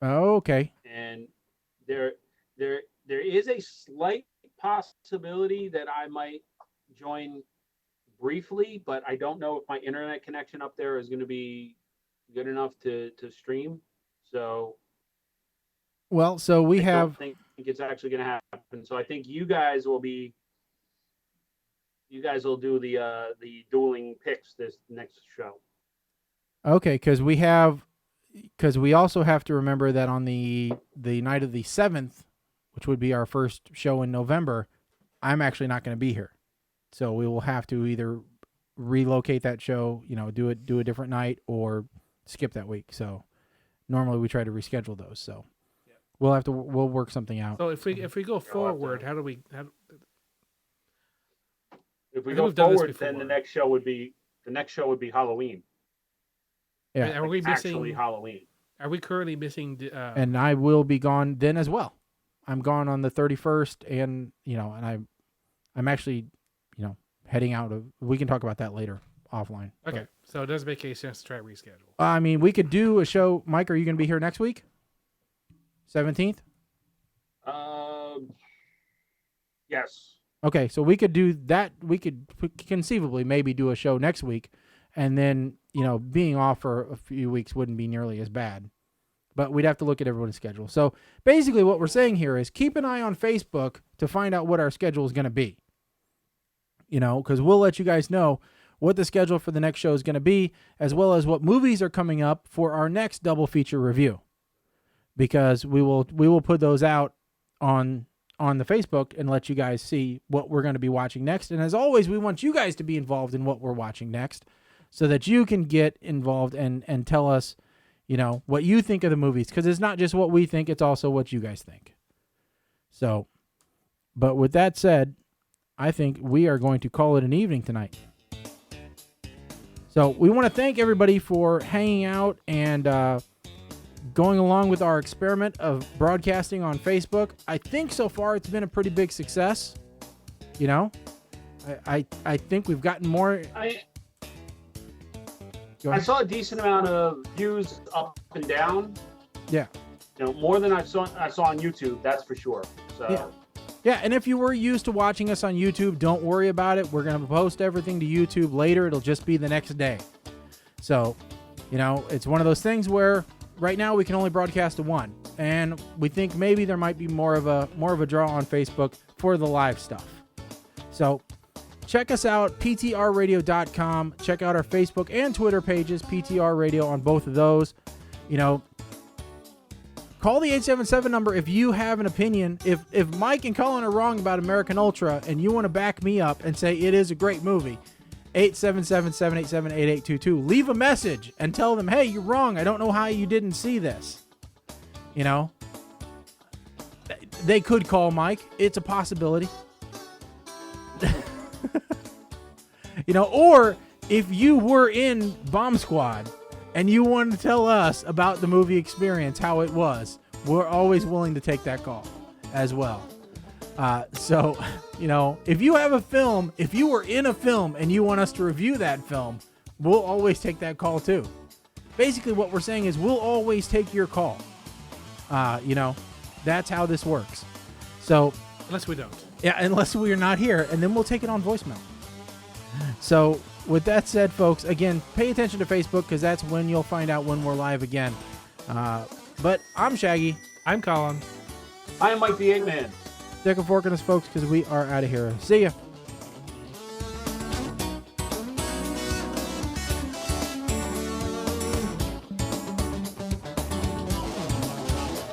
Oh, okay. And there is a slight possibility that I might join briefly, but I don't know if my internet connection up there is going to be good enough to stream. So Well, so we I have. don't think it's actually going to happen. So I think you guys will do the dueling picks this next show. Okay, because we also have to remember that on the night of the 7th, which would be our first show in November, I'm actually not going to be here. So we will have to either relocate that show, do a different night, or skip that week. So normally we try to reschedule those. So we'll work something out. So if we go forward, how do we? If we go forward, then the next show would be Halloween. Yeah. Are we missing actually Halloween? Are we currently missing? And I will be gone then as well. I'm gone on the 31st, and and I'm actually heading out of. We can talk about that later offline. Okay, so it does make sense to try to reschedule. I mean, we could do a show. Mike, are you going to be here next week? 17th. Yes. Okay, so we could do that. We could conceivably maybe do a show next week, and then being off for a few weeks wouldn't be nearly as bad. But we'd have to look at everyone's schedule. So basically, what we're saying here is keep an eye on Facebook to find out what our schedule is going to be. Because we'll let you guys know what the schedule for the next show is going to be, as well as what movies are coming up for our next double feature review. Because we will put those out on the Facebook and let you guys see what we're going to be watching next. And as always, we want you guys to be involved in what we're watching next, so that you can get involved and tell us, what you think of the movies. Because it's not just what we think, it's also what you guys think. So, but with that said, I think we are going to call it an evening tonight. So we want to thank everybody for hanging out and going along with our experiment of broadcasting on Facebook. I think so far it's been a pretty big success. I think we've gotten more. I saw a decent amount of views up and down. Yeah. More than I saw on YouTube, that's for sure. So. Yeah, and if you were used to watching us on YouTube, don't worry about it. We're going to post everything to YouTube later. It'll just be the next day. So, it's one of those things where right now we can only broadcast to one, and we think maybe there might be more of a draw on Facebook for the live stuff. So, check us out, ptrradio.com. Check out our Facebook and Twitter pages, PTR Radio on both of those. Call the 877 number if you have an opinion. If Mike and Colin are wrong about American Ultra and you want to back me up and say it is a great movie, 877-787-8822. Leave a message and tell them, hey, you're wrong. I don't know how you didn't see this. They could call Mike. It's a possibility. Or if you were in Bomb Squad and you want to tell us about the movie experience, how it was, we're always willing to take that call as well. So, if you have a film, if you were in a film and you want us to review that film, we'll always take that call too. Basically, what we're saying is we'll always take your call. That's how this works. So, unless we don't. Yeah, unless we're not here, and then we'll take it on voicemail. So, with that said, folks, again, pay attention to Facebook because that's when you'll find out when we're live again. But I'm Shaggy. I'm Colin. I am Mike the 8 Man. Stick a fork in us, folks, because we are out of here. See ya.